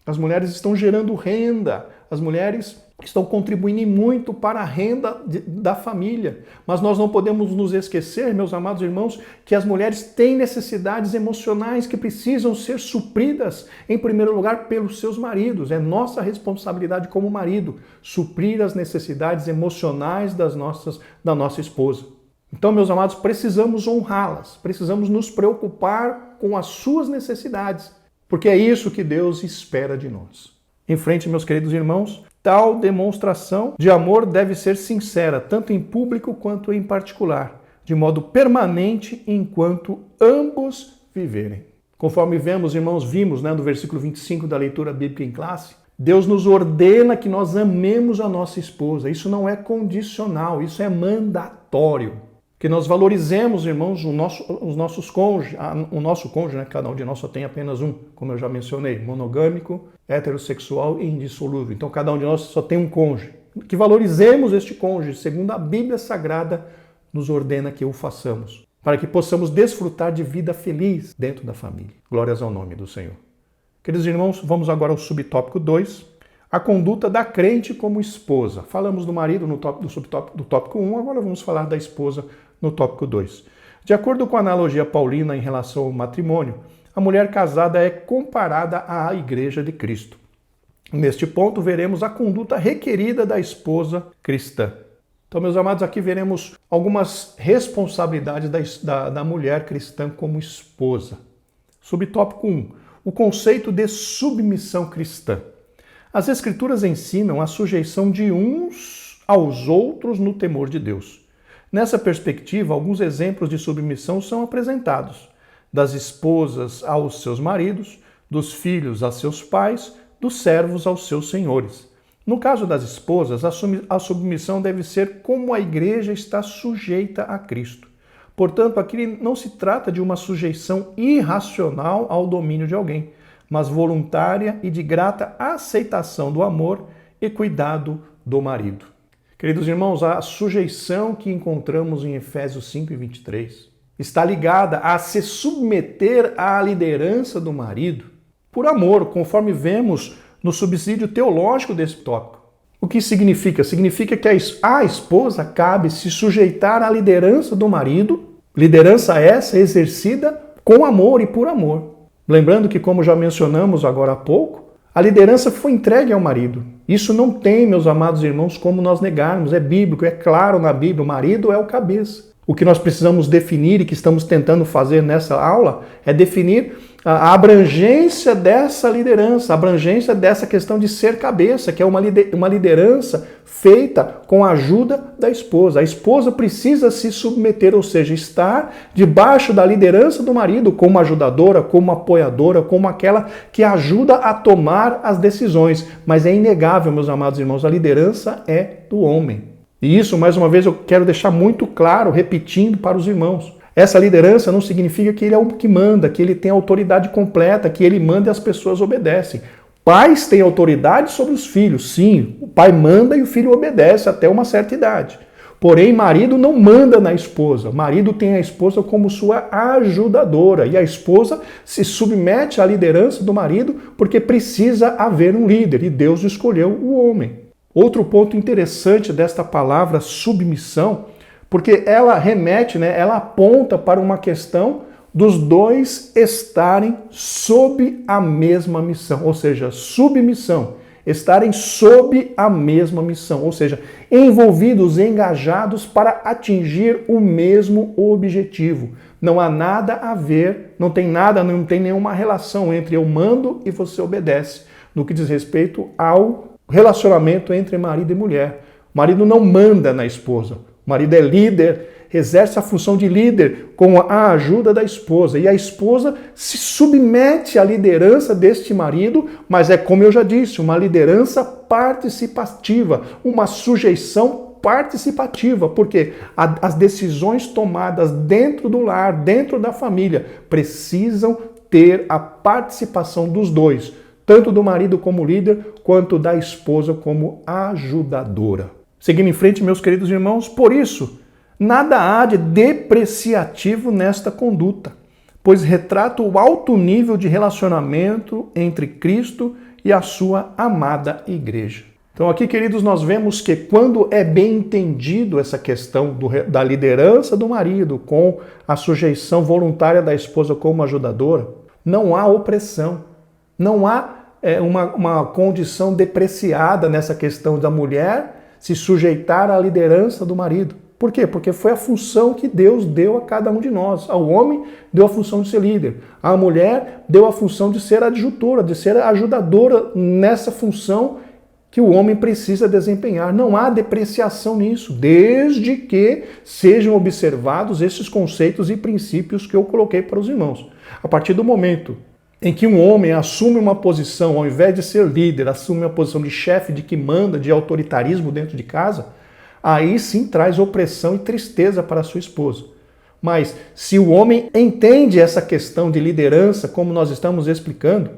as mulheres estão gerando renda, as mulheres estão contribuindo muito para a renda da família. Mas nós não podemos nos esquecer, meus amados irmãos, que as mulheres têm necessidades emocionais que precisam ser supridas, em primeiro lugar, pelos seus maridos. É nossa responsabilidade como marido suprir as necessidades emocionais da nossa esposa. Então, meus amados, precisamos honrá-las, precisamos nos preocupar com as suas necessidades, porque é isso que Deus espera de nós. Em frente, meus queridos irmãos, tal demonstração de amor deve ser sincera, tanto em público quanto em particular, de modo permanente enquanto ambos viverem. Conforme vimos no versículo 25 da leitura bíblica em classe, Deus nos ordena que nós amemos a nossa esposa. Isso não é condicional, isso é mandatório. Que nós valorizemos, irmãos, os nossos cônjuges, o nosso cônjuge, né? Cada um de nós só tem apenas um, como eu já mencionei, monogâmico, heterossexual e indissolúvel. Então cada um de nós só tem um cônjuge. Que valorizemos este cônjuge, segundo a Bíblia Sagrada nos ordena que o façamos, para que possamos desfrutar de vida feliz dentro da família. Glórias ao nome do Senhor. Queridos irmãos, vamos agora ao subtópico 2, a conduta da crente como esposa. Falamos do marido do tópico 1, agora vamos falar da esposa no tópico 2. De acordo com a analogia paulina em relação ao matrimônio, a mulher casada é comparada à Igreja de Cristo. Neste ponto, veremos a conduta requerida da esposa cristã. Então, meus amados, aqui veremos algumas responsabilidades da mulher cristã como esposa. Subtópico 1. O conceito de submissão cristã. As Escrituras ensinam a sujeição de uns aos outros no temor de Deus. Nessa perspectiva, alguns exemplos de submissão são apresentados: das esposas aos seus maridos, dos filhos a seus pais, dos servos aos seus senhores. No caso das esposas, a submissão deve ser como a igreja está sujeita a Cristo. Portanto, aqui não se trata de uma sujeição irracional ao domínio de alguém, mas voluntária e de grata aceitação do amor e cuidado do marido. Queridos irmãos, a sujeição que encontramos em Efésios 5:23 está ligada a se submeter à liderança do marido por amor, conforme vemos no subsídio teológico desse tópico. O que significa? Significa que a esposa cabe se sujeitar à liderança do marido, liderança essa exercida com amor e por amor. Lembrando que, como já mencionamos agora há pouco, a liderança foi entregue ao marido. Isso não tem, meus amados irmãos, como nós negarmos. É bíblico, é claro na Bíblia, o marido é o cabeça. O que nós precisamos definir e que estamos tentando fazer nessa aula é definir a abrangência dessa liderança, a abrangência dessa questão de ser cabeça, que é uma liderança feita com a ajuda da esposa. A esposa precisa se submeter, ou seja, estar debaixo da liderança do marido como ajudadora, como apoiadora, como aquela que ajuda a tomar as decisões. Mas é inegável, meus amados irmãos, a liderança é do homem. E isso, mais uma vez, eu quero deixar muito claro, repetindo para os irmãos. Essa liderança não significa que ele é o que manda, que ele tem autoridade completa, que ele manda e as pessoas obedecem. Pais têm autoridade sobre os filhos, sim. O pai manda e o filho obedece até uma certa idade. Porém, marido não manda na esposa. O marido tem a esposa como sua ajudadora. E a esposa se submete à liderança do marido porque precisa haver um líder. E Deus escolheu o homem. Outro ponto interessante desta palavra submissão, porque ela remete, ela aponta para uma questão dos dois estarem sob a mesma missão, ou seja, submissão, estarem sob a mesma missão, ou seja, envolvidos, engajados para atingir o mesmo objetivo. Não há nada a ver, não tem nenhuma relação entre eu mando e você obedece, no que diz respeito ao relacionamento entre marido e mulher. O marido não manda na esposa. O marido é líder, exerce a função de líder com a ajuda da esposa. E a esposa se submete à liderança deste marido, mas é, como eu já disse, uma liderança participativa, uma sujeição participativa, porque as decisões tomadas dentro do lar, dentro da família, precisam ter a participação dos dois, tanto do marido como líder, quanto da esposa como ajudadora. Seguindo em frente, meus queridos irmãos, por isso, nada há de depreciativo nesta conduta, pois retrata o alto nível de relacionamento entre Cristo e a sua amada igreja. Então aqui, queridos, nós vemos que quando é bem entendido essa questão da liderança do marido com a sujeição voluntária da esposa como ajudadora, não há opressão. Não há uma condição depreciada nessa questão da mulher se sujeitar à liderança do marido. Por quê? Porque foi a função que Deus deu a cada um de nós. Ao homem deu a função de ser líder. À mulher deu a função de ser adjutora, de ser ajudadora nessa função que o homem precisa desempenhar. Não há depreciação nisso, desde que sejam observados esses conceitos e princípios que eu coloquei para os irmãos. A partir do momento em que um homem assume uma posição, ao invés de ser líder, assume uma posição de chefe, de que manda, de autoritarismo dentro de casa, aí sim traz opressão e tristeza para a sua esposa. Mas se o homem entende essa questão de liderança, como nós estamos explicando,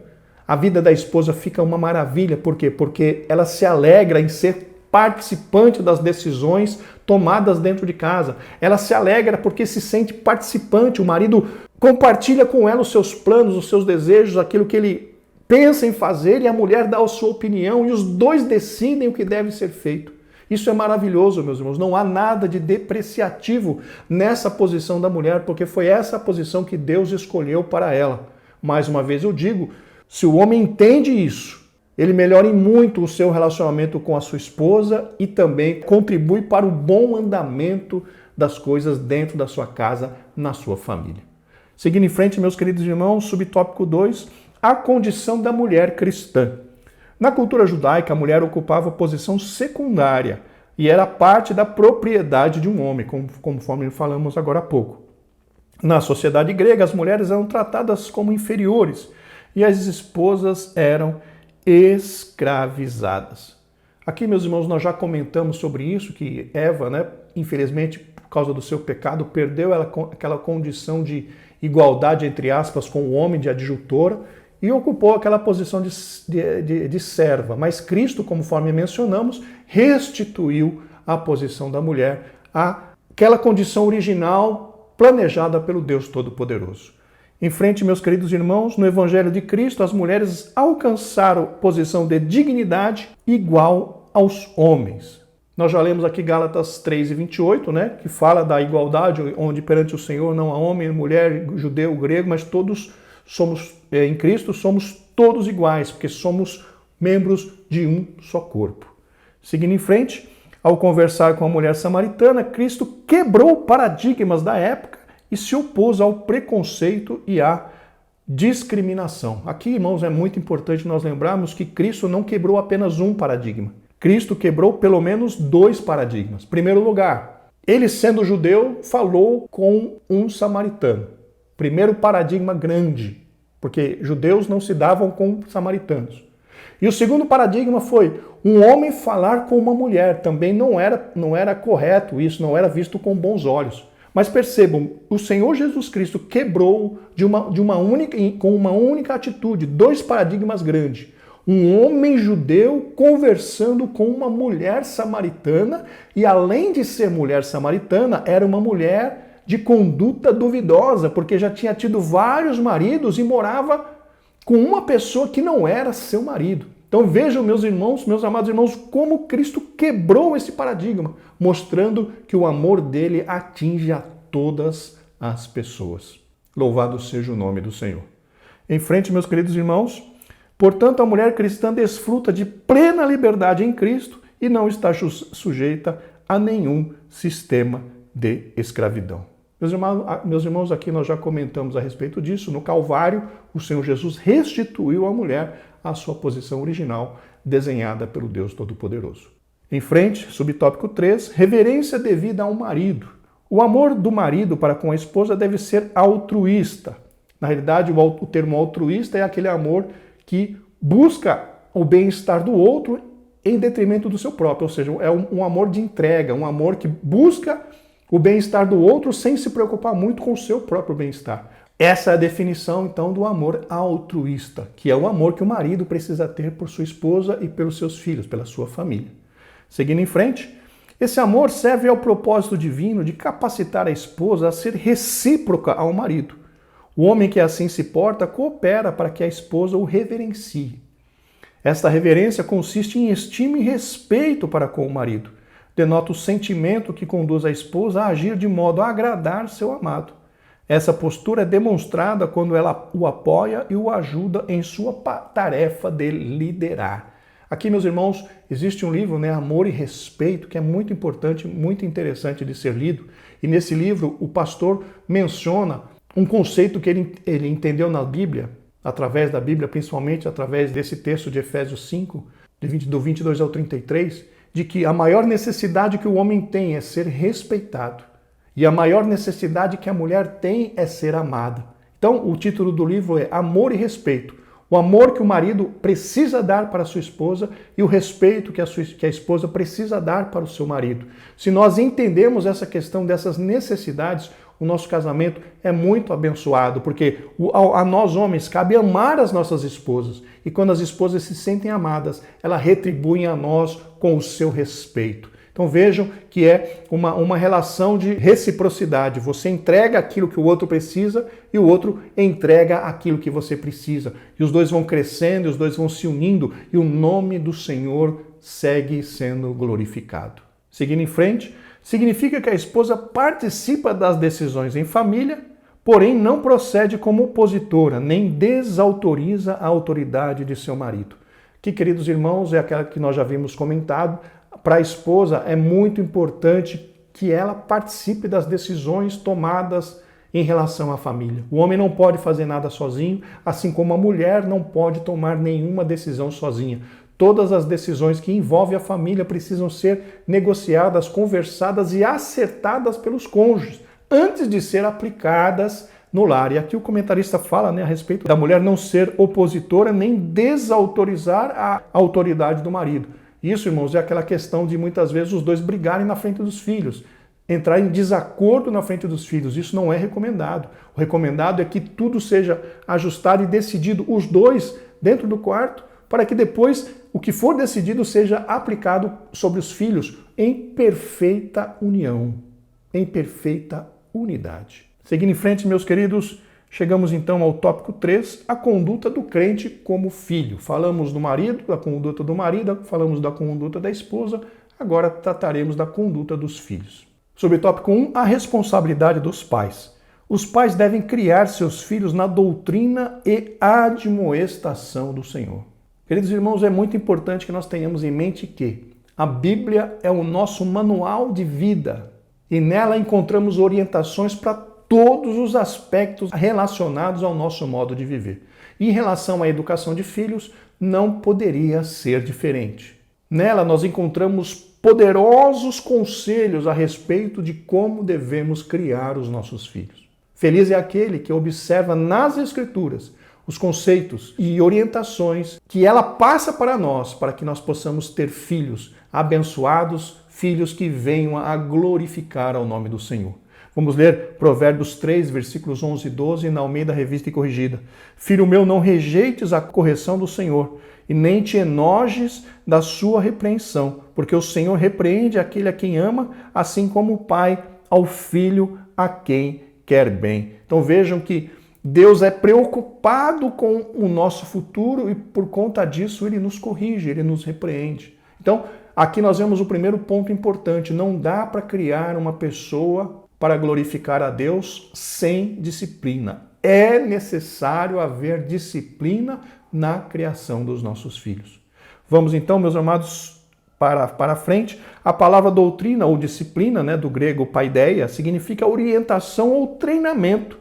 a vida da esposa fica uma maravilha. Por quê? Porque ela se alegra em ser participante das decisões tomadas dentro de casa. Ela se alegra porque se sente participante. O marido compartilha com ela os seus planos, os seus desejos, aquilo que ele pensa em fazer, e a mulher dá a sua opinião e os dois decidem o que deve ser feito. Isso é maravilhoso, meus irmãos. Não há nada de depreciativo nessa posição da mulher, porque foi essa a posição que Deus escolheu para ela. Mais uma vez eu digo, se o homem entende isso, ele melhora muito o seu relacionamento com a sua esposa e também contribui para o bom andamento das coisas dentro da sua casa, na sua família. Seguindo em frente, meus queridos irmãos, subtópico 2, a condição da mulher cristã. Na cultura judaica, a mulher ocupava posição secundária e era parte da propriedade de um homem, conforme falamos agora há pouco. Na sociedade grega, as mulheres eram tratadas como inferiores e as esposas eram escravizadas. Aqui, meus irmãos, nós já comentamos sobre isso, que Eva, infelizmente, por causa do seu pecado, perdeu aquela condição de igualdade, entre aspas, com o homem, de adjutora, e ocupou aquela posição de serva. Mas Cristo, conforme mencionamos, restituiu a posição da mulher àquela condição original planejada pelo Deus Todo-Poderoso. Em frente, meus queridos irmãos, no Evangelho de Cristo, as mulheres alcançaram posição de dignidade igual aos homens. Nós já lemos aqui Gálatas 3:28, que fala da igualdade, onde perante o Senhor não há homem, mulher, judeu, grego, mas todos somos, em Cristo, somos todos iguais, porque somos membros de um só corpo. Seguindo em frente, ao conversar com a mulher samaritana, Cristo quebrou paradigmas da época e se opôs ao preconceito e à discriminação. Aqui, irmãos, é muito importante nós lembrarmos que Cristo não quebrou apenas um paradigma. Cristo quebrou pelo menos 2 paradigmas. Primeiro lugar, ele sendo judeu, falou com um samaritano. Primeiro paradigma grande, porque judeus não se davam com samaritanos. E o segundo paradigma foi um homem falar com uma mulher. Também não era correto isso, não era visto com bons olhos. Mas percebam, o Senhor Jesus Cristo quebrou com uma única atitude 2 paradigmas grandes. Um homem judeu conversando com uma mulher samaritana e, além de ser mulher samaritana, era uma mulher de conduta duvidosa, porque já tinha tido vários maridos e morava com uma pessoa que não era seu marido. Então vejam, meus irmãos, meus amados irmãos, como Cristo quebrou esse paradigma, mostrando que o amor dele atinge a todas as pessoas. Louvado seja o nome do Senhor. Em frente, meus queridos irmãos, portanto, a mulher cristã desfruta de plena liberdade em Cristo e não está sujeita a nenhum sistema de escravidão. Meus irmãos, aqui nós já comentamos a respeito disso. No Calvário, o Senhor Jesus restituiu à mulher a sua posição original, desenhada pelo Deus Todo-Poderoso. Em frente, subtópico 3, reverência devida ao marido. O amor do marido para com a esposa deve ser altruísta. Na realidade, o termo altruísta é aquele amor que busca o bem-estar do outro em detrimento do seu próprio, ou seja, é um amor de entrega, um amor que busca o bem-estar do outro sem se preocupar muito com o seu próprio bem-estar. Essa é a definição, então, do amor altruísta, que é o amor que o marido precisa ter por sua esposa e pelos seus filhos, pela sua família. Seguindo em frente, esse amor serve ao propósito divino de capacitar a esposa a ser recíproca ao marido. O homem que assim se porta coopera para que a esposa o reverencie. Esta reverência consiste em estima e respeito para com o marido. Denota o sentimento que conduz a esposa a agir de modo a agradar seu amado. Essa postura é demonstrada quando ela o apoia e o ajuda em sua tarefa de liderar. Aqui, meus irmãos, existe um livro, Amor e Respeito, que é muito importante, muito interessante de ser lido. E nesse livro, o pastor menciona um conceito que ele entendeu na Bíblia, através da Bíblia, principalmente através desse texto de Efésios 5, do 22 ao 33, de que a maior necessidade que o homem tem é ser respeitado e a maior necessidade que a mulher tem é ser amada. Então, o título do livro é Amor e Respeito. O amor que o marido precisa dar para a sua esposa e o respeito que a esposa precisa dar para o seu marido. Se nós entendemos essa questão dessas necessidades, o nosso casamento é muito abençoado, porque a nós homens cabe amar as nossas esposas. E quando as esposas se sentem amadas, elas retribuem a nós com o seu respeito. Então vejam que é uma relação de reciprocidade. Você entrega aquilo que o outro precisa e o outro entrega aquilo que você precisa. E os dois vão crescendo, os dois vão se unindo e o nome do Senhor segue sendo glorificado. Seguindo em frente, significa que a esposa participa das decisões em família, porém não procede como opositora, nem desautoriza a autoridade de seu marido. Que, queridos irmãos, é aquela que nós já vimos comentado. Para a esposa é muito importante que ela participe das decisões tomadas em relação à família. O homem não pode fazer nada sozinho, assim como a mulher não pode tomar nenhuma decisão sozinha. Todas as decisões que envolvem a família precisam ser negociadas, conversadas e acertadas pelos cônjuges, antes de ser aplicadas no lar. E aqui o comentarista fala a respeito da mulher não ser opositora nem desautorizar a autoridade do marido. Isso, irmãos, é aquela questão de muitas vezes os dois brigarem na frente dos filhos, entrar em desacordo na frente dos filhos. Isso não é recomendado. O recomendado é que tudo seja ajustado e decidido, os dois dentro do quarto, para que depois o que for decidido seja aplicado sobre os filhos em perfeita união, em perfeita unidade. Seguindo em frente, meus queridos, chegamos então ao tópico 3, a conduta do crente como filho. Falamos do marido, da conduta do marido, falamos da conduta da esposa, agora trataremos da conduta dos filhos. Sobre o tópico 1, a responsabilidade dos pais. Os pais devem criar seus filhos na doutrina e admoestação do Senhor. Queridos irmãos, é muito importante que nós tenhamos em mente que a Bíblia é o nosso manual de vida e nela encontramos orientações para todos os aspectos relacionados ao nosso modo de viver. E em relação à educação de filhos, não poderia ser diferente. Nela nós encontramos poderosos conselhos a respeito de como devemos criar os nossos filhos. Feliz é aquele que observa nas Escrituras os conceitos e orientações que ela passa para nós, para que nós possamos ter filhos abençoados, filhos que venham a glorificar ao nome do Senhor. Vamos ler Provérbios 3, versículos 11 e 12, na Almeida Revista e Corrigida. Filho meu, não rejeites a correção do Senhor, e nem te enojes da sua repreensão, porque o Senhor repreende aquele a quem ama, assim como o pai ao filho a quem quer bem. Então vejam que Deus é preocupado com o nosso futuro e por conta disso Ele nos corrige, Ele nos repreende. Então, aqui nós vemos o primeiro ponto importante. Não dá para criar uma pessoa para glorificar a Deus sem disciplina. É necessário haver disciplina na criação dos nossos filhos. Vamos então, meus amados, para frente. A palavra doutrina ou disciplina, do grego paideia, significa orientação ou treinamento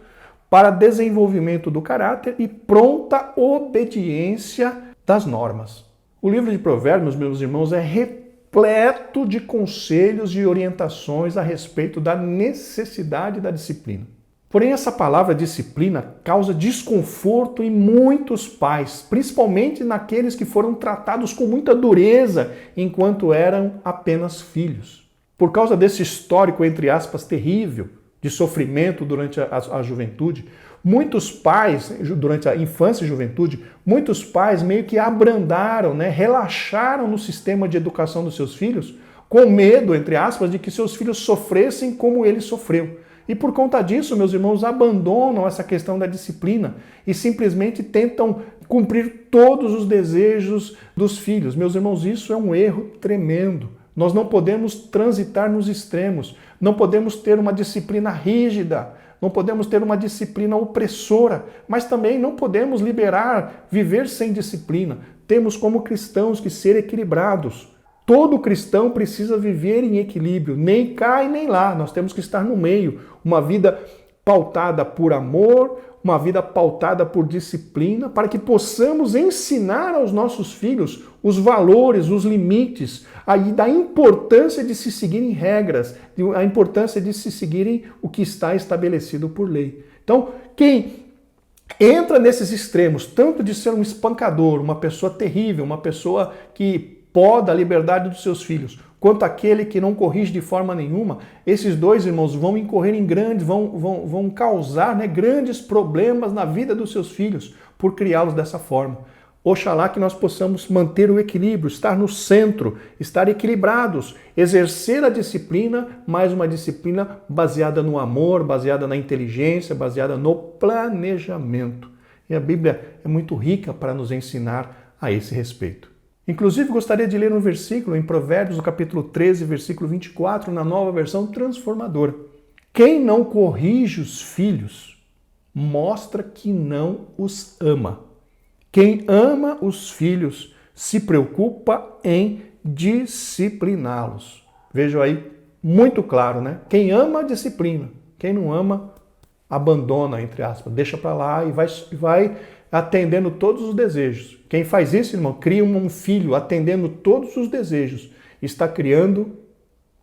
para desenvolvimento do caráter e pronta obediência das normas. O livro de Provérbios, meus irmãos, é repleto de conselhos e orientações a respeito da necessidade da disciplina. Porém, essa palavra disciplina causa desconforto em muitos pais, principalmente naqueles que foram tratados com muita dureza enquanto eram apenas filhos. Por causa desse histórico, entre aspas, terrível, de sofrimento durante a juventude, muitos pais, durante a infância e juventude, muitos pais meio que abrandaram, relaxaram no sistema de educação dos seus filhos, com medo, entre aspas, de que seus filhos sofressem como ele sofreu. E por conta disso, meus irmãos, abandonam essa questão da disciplina e simplesmente tentam cumprir todos os desejos dos filhos. Meus irmãos, isso é um erro tremendo. Nós não podemos transitar nos extremos, não podemos ter uma disciplina rígida, não podemos ter uma disciplina opressora, mas também não podemos viver sem disciplina. Temos como cristãos que ser equilibrados. Todo cristão precisa viver em equilíbrio, nem cá e nem lá. Nós temos que estar no meio, uma vida pautada por amor, uma vida pautada por disciplina, para que possamos ensinar aos nossos filhos os valores, os limites, da importância de se seguirem regras, a importância de se seguirem o que está estabelecido por lei. Então, quem entra nesses extremos, tanto de ser um espancador, uma pessoa terrível, uma pessoa que poda a liberdade dos seus filhos, quanto aquele que não corrige de forma nenhuma, esses dois irmãos vão incorrer em vão causar grandes problemas na vida dos seus filhos por criá-los dessa forma. Oxalá que nós possamos manter o equilíbrio, estar no centro, estar equilibrados, exercer a disciplina, mas uma disciplina baseada no amor, baseada na inteligência, baseada no planejamento. E a Bíblia é muito rica para nos ensinar a esse respeito. Inclusive, gostaria de ler um versículo em Provérbios, no capítulo 13, versículo 24, na Nova Versão Transformadora. Quem não corrige os filhos mostra que não os ama. Quem ama os filhos se preocupa em discipliná-los. Vejam aí, muito claro, Quem ama, disciplina. Quem não ama, abandona, entre aspas, deixa para lá e vai atendendo todos os desejos. Quem faz isso, irmão, cria um filho atendendo todos os desejos. Está criando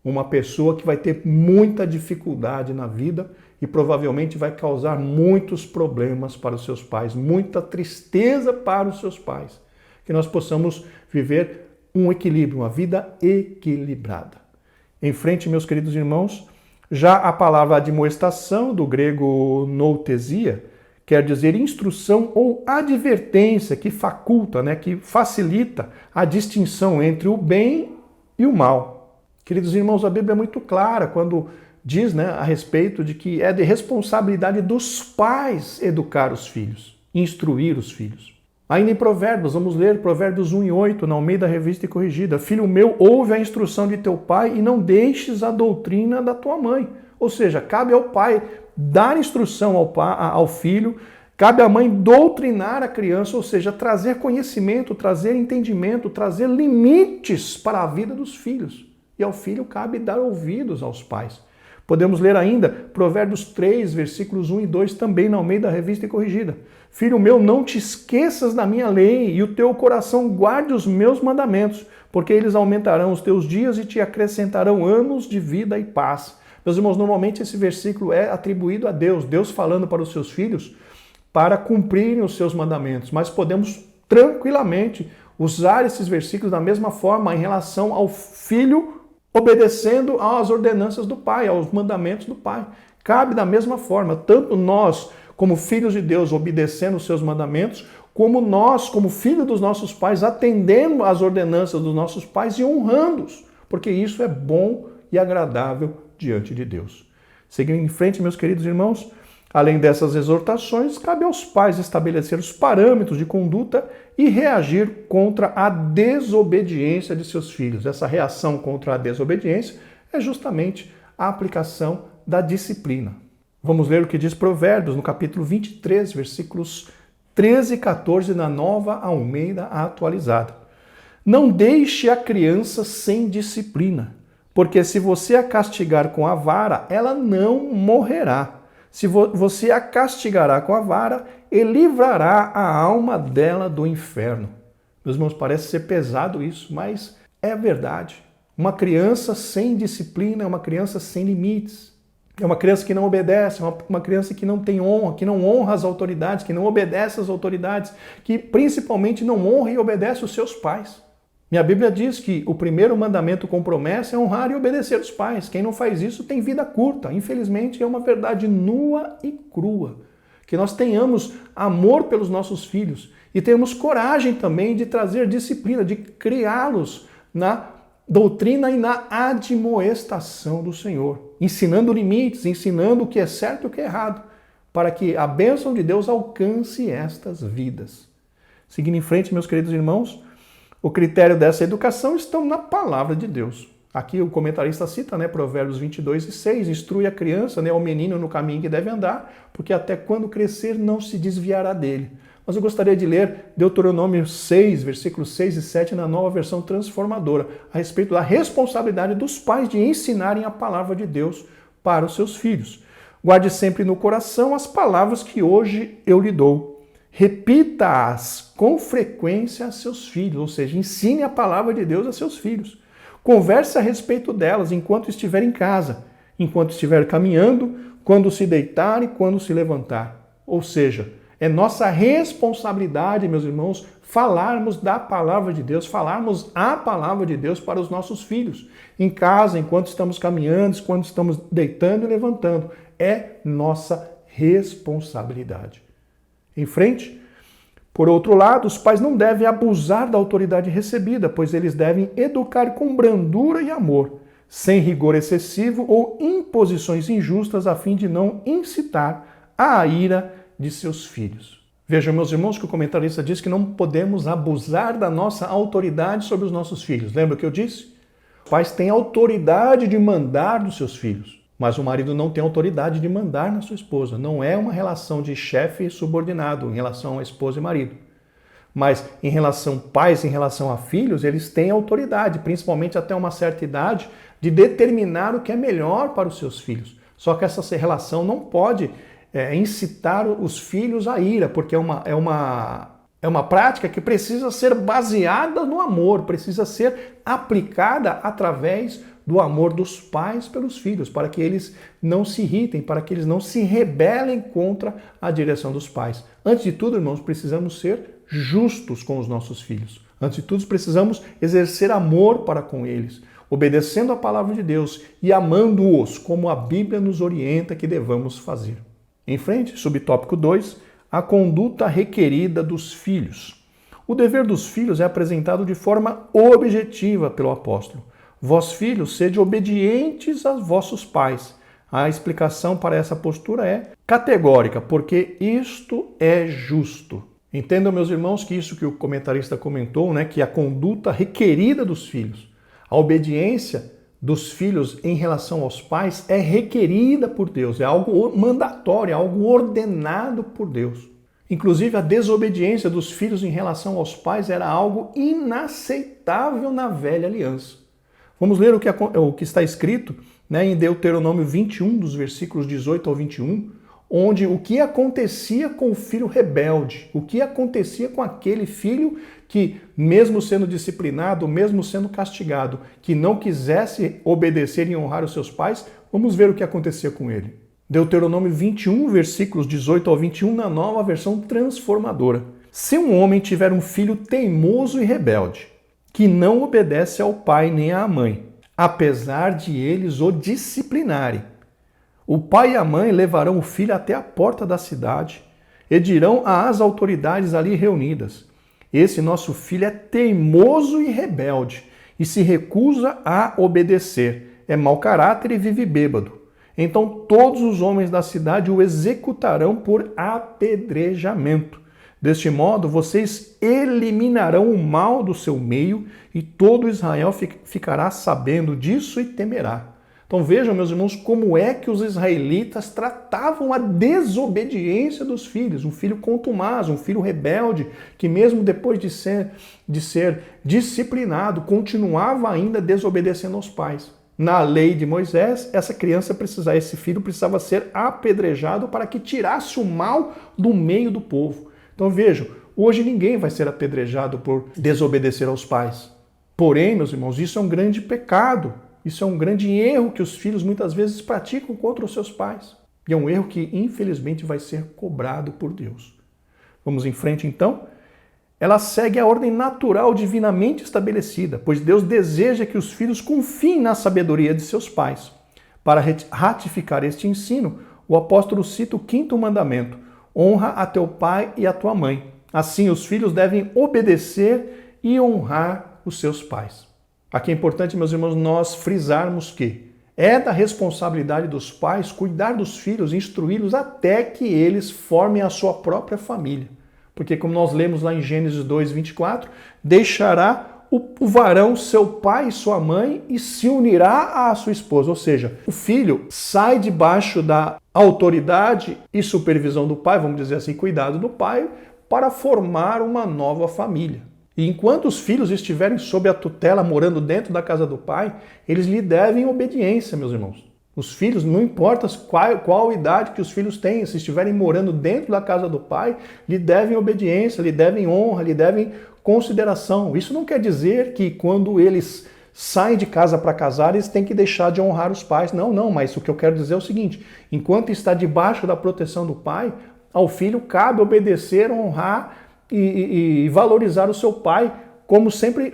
uma pessoa que vai ter muita dificuldade na vida e provavelmente vai causar muitos problemas para os seus pais, muita tristeza para os seus pais. Que nós possamos viver um equilíbrio, uma vida equilibrada. Em frente, meus queridos irmãos, já a palavra admoestação, do grego noutesia, quer dizer instrução ou advertência que faculta, que facilita a distinção entre o bem e o mal. Queridos irmãos, a Bíblia é muito clara quando diz a respeito de que é de responsabilidade dos pais educar os filhos, instruir os filhos. Ainda em Provérbios, vamos ler Provérbios 1 e 8, na Almeida Revista e Corrigida. Filho meu, ouve a instrução de teu pai e não deixes a doutrina da tua mãe. Ou seja, cabe ao pai dar instrução ao filho, cabe à mãe doutrinar a criança, ou seja, trazer conhecimento, trazer entendimento, trazer limites para a vida dos filhos. E ao filho cabe dar ouvidos aos pais. Podemos ler ainda Provérbios 3, versículos 1 e 2, também na Almeida Revista e Corrigida. Filho meu, não te esqueças da minha lei e o teu coração guarde os meus mandamentos, porque eles aumentarão os teus dias e te acrescentarão anos de vida e paz. Meus irmãos, normalmente esse versículo é atribuído a Deus, Deus falando para os seus filhos para cumprirem os seus mandamentos, mas podemos tranquilamente usar esses versículos da mesma forma em relação ao filho obedecendo às ordenanças do Pai, aos mandamentos do Pai. Cabe da mesma forma, tanto nós, como filhos de Deus, obedecendo os seus mandamentos, como nós, como filhos dos nossos pais, atendendo às ordenanças dos nossos pais e honrando-os, porque isso é bom e agradável diante de Deus. Seguindo em frente, meus queridos irmãos, além dessas exortações, cabe aos pais estabelecer os parâmetros de conduta e reagir contra a desobediência de seus filhos. Essa reação contra a desobediência é justamente a aplicação da disciplina. Vamos ler o que diz Provérbios, no capítulo 23, versículos 13 e 14, na Nova Almeida Atualizada. Não deixe a criança sem disciplina, porque se você a castigar com a vara, ela não morrerá. Se você a castigará com a vara, ele livrará a alma dela do inferno. Meus irmãos, parece ser pesado isso, mas é verdade. Uma criança sem disciplina é uma criança sem limites. É uma criança que não obedece, uma criança que não tem honra, que não honra as autoridades, que não obedece às autoridades, que principalmente não honra e obedece os seus pais. Minha Bíblia diz que o primeiro mandamento com promessa é honrar e obedecer os pais. Quem não faz isso tem vida curta. Infelizmente, é uma verdade nua e crua. Que nós tenhamos amor pelos nossos filhos e tenhamos coragem também de trazer disciplina, de criá-los na doutrina e na admoestação do Senhor. Ensinando limites, ensinando o que é certo e o que é errado, para que a bênção de Deus alcance estas vidas. Seguindo em frente, meus queridos irmãos, o critério dessa educação está na palavra de Deus. Aqui o comentarista cita, Provérbios 22 e 6, instrui a criança, o menino no caminho que deve andar, porque até quando crescer não se desviará dele. Mas eu gostaria de ler Deuteronômio 6, versículos 6 e 7, na Nova Versão Transformadora, a respeito da responsabilidade dos pais de ensinarem a palavra de Deus para os seus filhos. Guarde sempre no coração as palavras que hoje eu lhe dou. Repita-as com frequência a seus filhos, ou seja, ensine a palavra de Deus a seus filhos. Converse a respeito delas enquanto estiver em casa, enquanto estiver caminhando, quando se deitar e quando se levantar. Ou seja, é nossa responsabilidade, meus irmãos, falarmos da palavra de Deus, falarmos a palavra de Deus para os nossos filhos. Em casa, enquanto estamos caminhando, quando estamos deitando e levantando. É nossa responsabilidade. Em frente, por outro lado, os pais não devem abusar da autoridade recebida, pois eles devem educar com brandura e amor, sem rigor excessivo ou imposições injustas, a fim de não incitar a ira de seus filhos. Vejam, meus irmãos, que o comentarista diz que não podemos abusar da nossa autoridade sobre os nossos filhos. Lembra o que eu disse? Os pais têm autoridade de mandar dos seus filhos. Mas o marido não tem autoridade de mandar na sua esposa. Não é uma relação de chefe e subordinado em relação a esposa e marido. Mas em relação a pais, em relação a filhos, eles têm autoridade, principalmente até uma certa idade, de determinar o que é melhor para os seus filhos. Só que essa relação não pode incitar os filhos à ira, porque é uma prática que precisa ser baseada no amor, precisa ser aplicada através do amor dos pais pelos filhos, para que eles não se irritem, para que eles não se rebelem contra a direção dos pais. Antes de tudo, irmãos, precisamos ser justos com os nossos filhos. Antes de tudo, precisamos exercer amor para com eles, obedecendo a palavra de Deus e amando-os, como a Bíblia nos orienta que devamos fazer. Em frente, subtópico 2, a conduta requerida dos filhos. O dever dos filhos é apresentado de forma objetiva pelo apóstolo. Vós, filhos, sede obedientes aos vossos pais. A explicação para essa postura é categórica, porque isto é justo. Entendam, meus irmãos, que isso que o comentarista comentou, que a conduta requerida dos filhos, a obediência dos filhos em relação aos pais é requerida por Deus, é algo mandatório, é algo ordenado por Deus. Inclusive, a desobediência dos filhos em relação aos pais era algo inaceitável na velha aliança. Vamos ler o que está escrito, né, em Deuteronômio 21, dos versículos 18 ao 21, onde o que acontecia com o filho rebelde, o que acontecia com aquele filho que, mesmo sendo disciplinado, mesmo sendo castigado, que não quisesse obedecer e honrar os seus pais, vamos ver o que acontecia com ele. Deuteronômio 21, versículos 18 ao 21, na nova versão transformadora. Se um homem tiver um filho teimoso e rebelde, que não obedece ao pai nem à mãe, apesar de eles o disciplinarem, o pai e a mãe levarão o filho até a porta da cidade e dirão às autoridades ali reunidas: esse nosso filho é teimoso e rebelde e se recusa a obedecer, é mau caráter e vive bêbado. Então todos os homens da cidade o executarão por apedrejamento. Deste modo, vocês eliminarão o mal do seu meio e todo Israel ficará sabendo disso e temerá. Então vejam, meus irmãos, como é que os israelitas tratavam a desobediência dos filhos. Um filho contumaz, um filho rebelde, que mesmo depois de ser disciplinado, continuava ainda desobedecendo aos pais. Na lei de Moisés, esse filho precisava ser apedrejado para que tirasse o mal do meio do povo. Então vejam, hoje ninguém vai ser apedrejado por desobedecer aos pais. Porém, meus irmãos, isso é um grande pecado. Isso é um grande erro que os filhos muitas vezes praticam contra os seus pais. E é um erro que, infelizmente, vai ser cobrado por Deus. Vamos em frente, então? Ela segue a ordem natural divinamente estabelecida, pois Deus deseja que os filhos confiem na sabedoria de seus pais. Para ratificar este ensino, o apóstolo cita o 5º mandamento: honra a teu pai e a tua mãe. Assim, os filhos devem obedecer e honrar os seus pais. Aqui é importante, meus irmãos, nós frisarmos que é da responsabilidade dos pais cuidar dos filhos, instruí-los até que eles formem a sua própria família. Porque, como nós lemos lá em Gênesis 2:24, deixará o varão seu pai e sua mãe e se unirá à sua esposa. Ou seja, o filho sai debaixo da autoridade e supervisão do pai, vamos dizer assim, cuidado do pai, para formar uma nova família. E enquanto os filhos estiverem sob a tutela, morando dentro da casa do pai, eles lhe devem obediência, meus irmãos. Os filhos, não importa qual idade que os filhos têm, se estiverem morando dentro da casa do pai, lhe devem obediência, lhe devem honra, lhe devem consideração. Isso não quer dizer que quando eles saem de casa para casar, eles têm que deixar de honrar os pais. Não, mas o que eu quero dizer é o seguinte: enquanto está debaixo da proteção do pai, ao filho cabe obedecer, honrar e valorizar o seu pai, como sempre,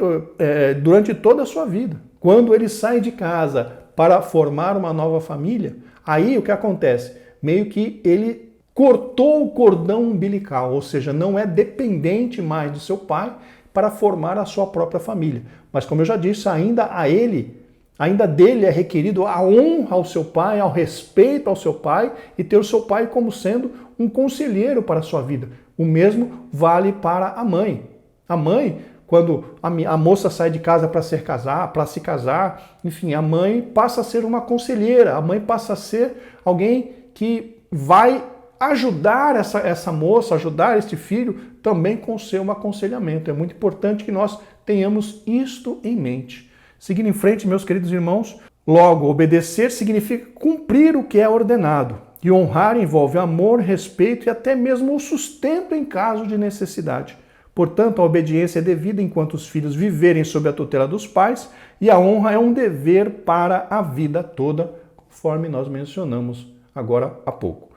durante toda a sua vida. Quando ele sai de casa para formar uma nova família, aí o que acontece? Meio que ele cortou o cordão umbilical, ou seja, não é dependente mais do seu pai para formar a sua própria família. Mas como eu já disse, ainda dele é requerido a honra ao seu pai, ao respeito ao seu pai e ter o seu pai como sendo um conselheiro para a sua vida. O mesmo vale para a mãe. A mãe, quando a moça sai de casa para se casar, enfim, a mãe passa a ser uma conselheira, a mãe passa a ser alguém que vai ajudar essa moça, ajudar este filho também com o seu aconselhamento. É muito importante que nós tenhamos isto em mente. Seguindo em frente, meus queridos irmãos, logo, obedecer significa cumprir o que é ordenado. E honrar envolve amor, respeito e até mesmo o sustento em caso de necessidade. Portanto, a obediência é devida enquanto os filhos viverem sob a tutela dos pais, e a honra é um dever para a vida toda, conforme nós mencionamos agora há pouco.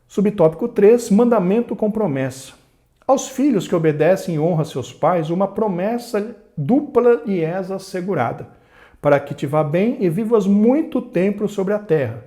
Subtópico 3, mandamento com promessa. Aos filhos que obedecem e honram seus pais, uma promessa dupla lhe é assegurada, para que te vá bem e vivas muito tempo sobre a terra.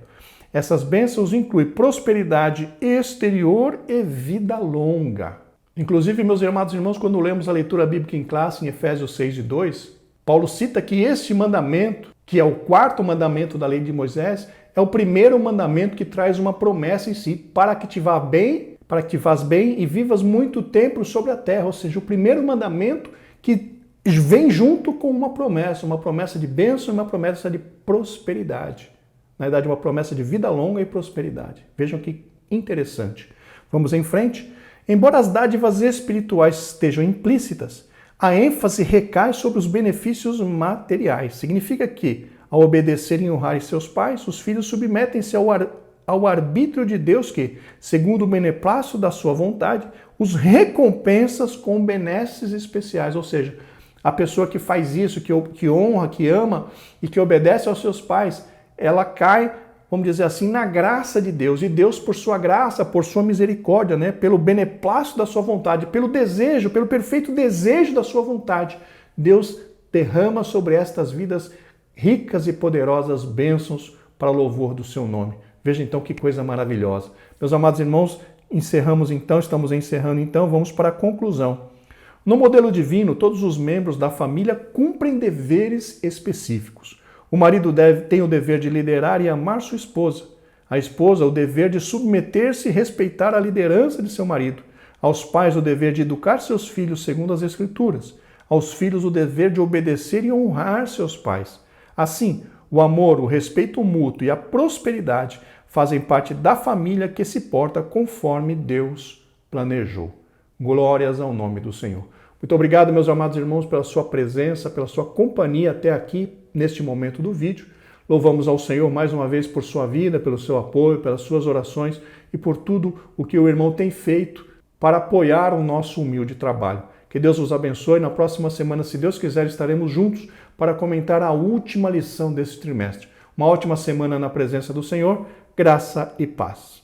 Essas bênçãos incluem prosperidade exterior e vida longa. Inclusive, meus amados irmãos, quando lemos a leitura bíblica em classe, em Efésios 6:2, Paulo cita que este mandamento, que é o 4º mandamento da lei de Moisés, é o primeiro mandamento que traz uma promessa em si, para que te vá bem, para que te vás bem e vivas muito tempo sobre a terra. Ou seja, o primeiro mandamento que vem junto com uma promessa de bênção e uma promessa de prosperidade. Na verdade, uma promessa de vida longa e prosperidade. Vejam que interessante. Vamos em frente. Embora as dádivas espirituais estejam implícitas, A ênfase recai sobre os benefícios materiais. Significa que, ao obedecerem e honrarem seus pais, os filhos submetem-se ao arbítrio de Deus que, segundo o beneplácito da sua vontade, os recompensas com benesses especiais. Ou seja, a pessoa que faz isso, que honra, que ama e que obedece aos seus pais, ela cai, vamos dizer assim, na graça de Deus. E Deus, por sua graça, por sua misericórdia, pelo beneplácito da sua vontade, pelo desejo, pelo perfeito desejo da sua vontade, Deus derrama sobre estas vidas ricas e poderosas bênçãos para louvor do seu nome. Veja então que coisa maravilhosa. Meus amados irmãos, estamos encerrando então, vamos para a conclusão. No modelo divino, todos os membros da família cumprem deveres específicos. O marido tem o dever de liderar e amar sua esposa. A esposa, o dever de submeter-se e respeitar a liderança de seu marido. Aos pais, o dever de educar seus filhos segundo as Escrituras. Aos filhos, o dever de obedecer e honrar seus pais. Assim, o amor, o respeito mútuo e a prosperidade fazem parte da família que se porta conforme Deus planejou. Glórias ao nome do Senhor. Muito obrigado, meus amados irmãos, pela sua presença, pela sua companhia até aqui, neste momento do vídeo. Louvamos ao Senhor mais uma vez por sua vida, pelo seu apoio, pelas suas orações e por tudo o que o irmão tem feito para apoiar o nosso humilde trabalho. Que Deus os abençoe. Na próxima semana, se Deus quiser, estaremos juntos para comentar a última lição desse trimestre. Uma ótima semana na presença do Senhor. Graça e paz.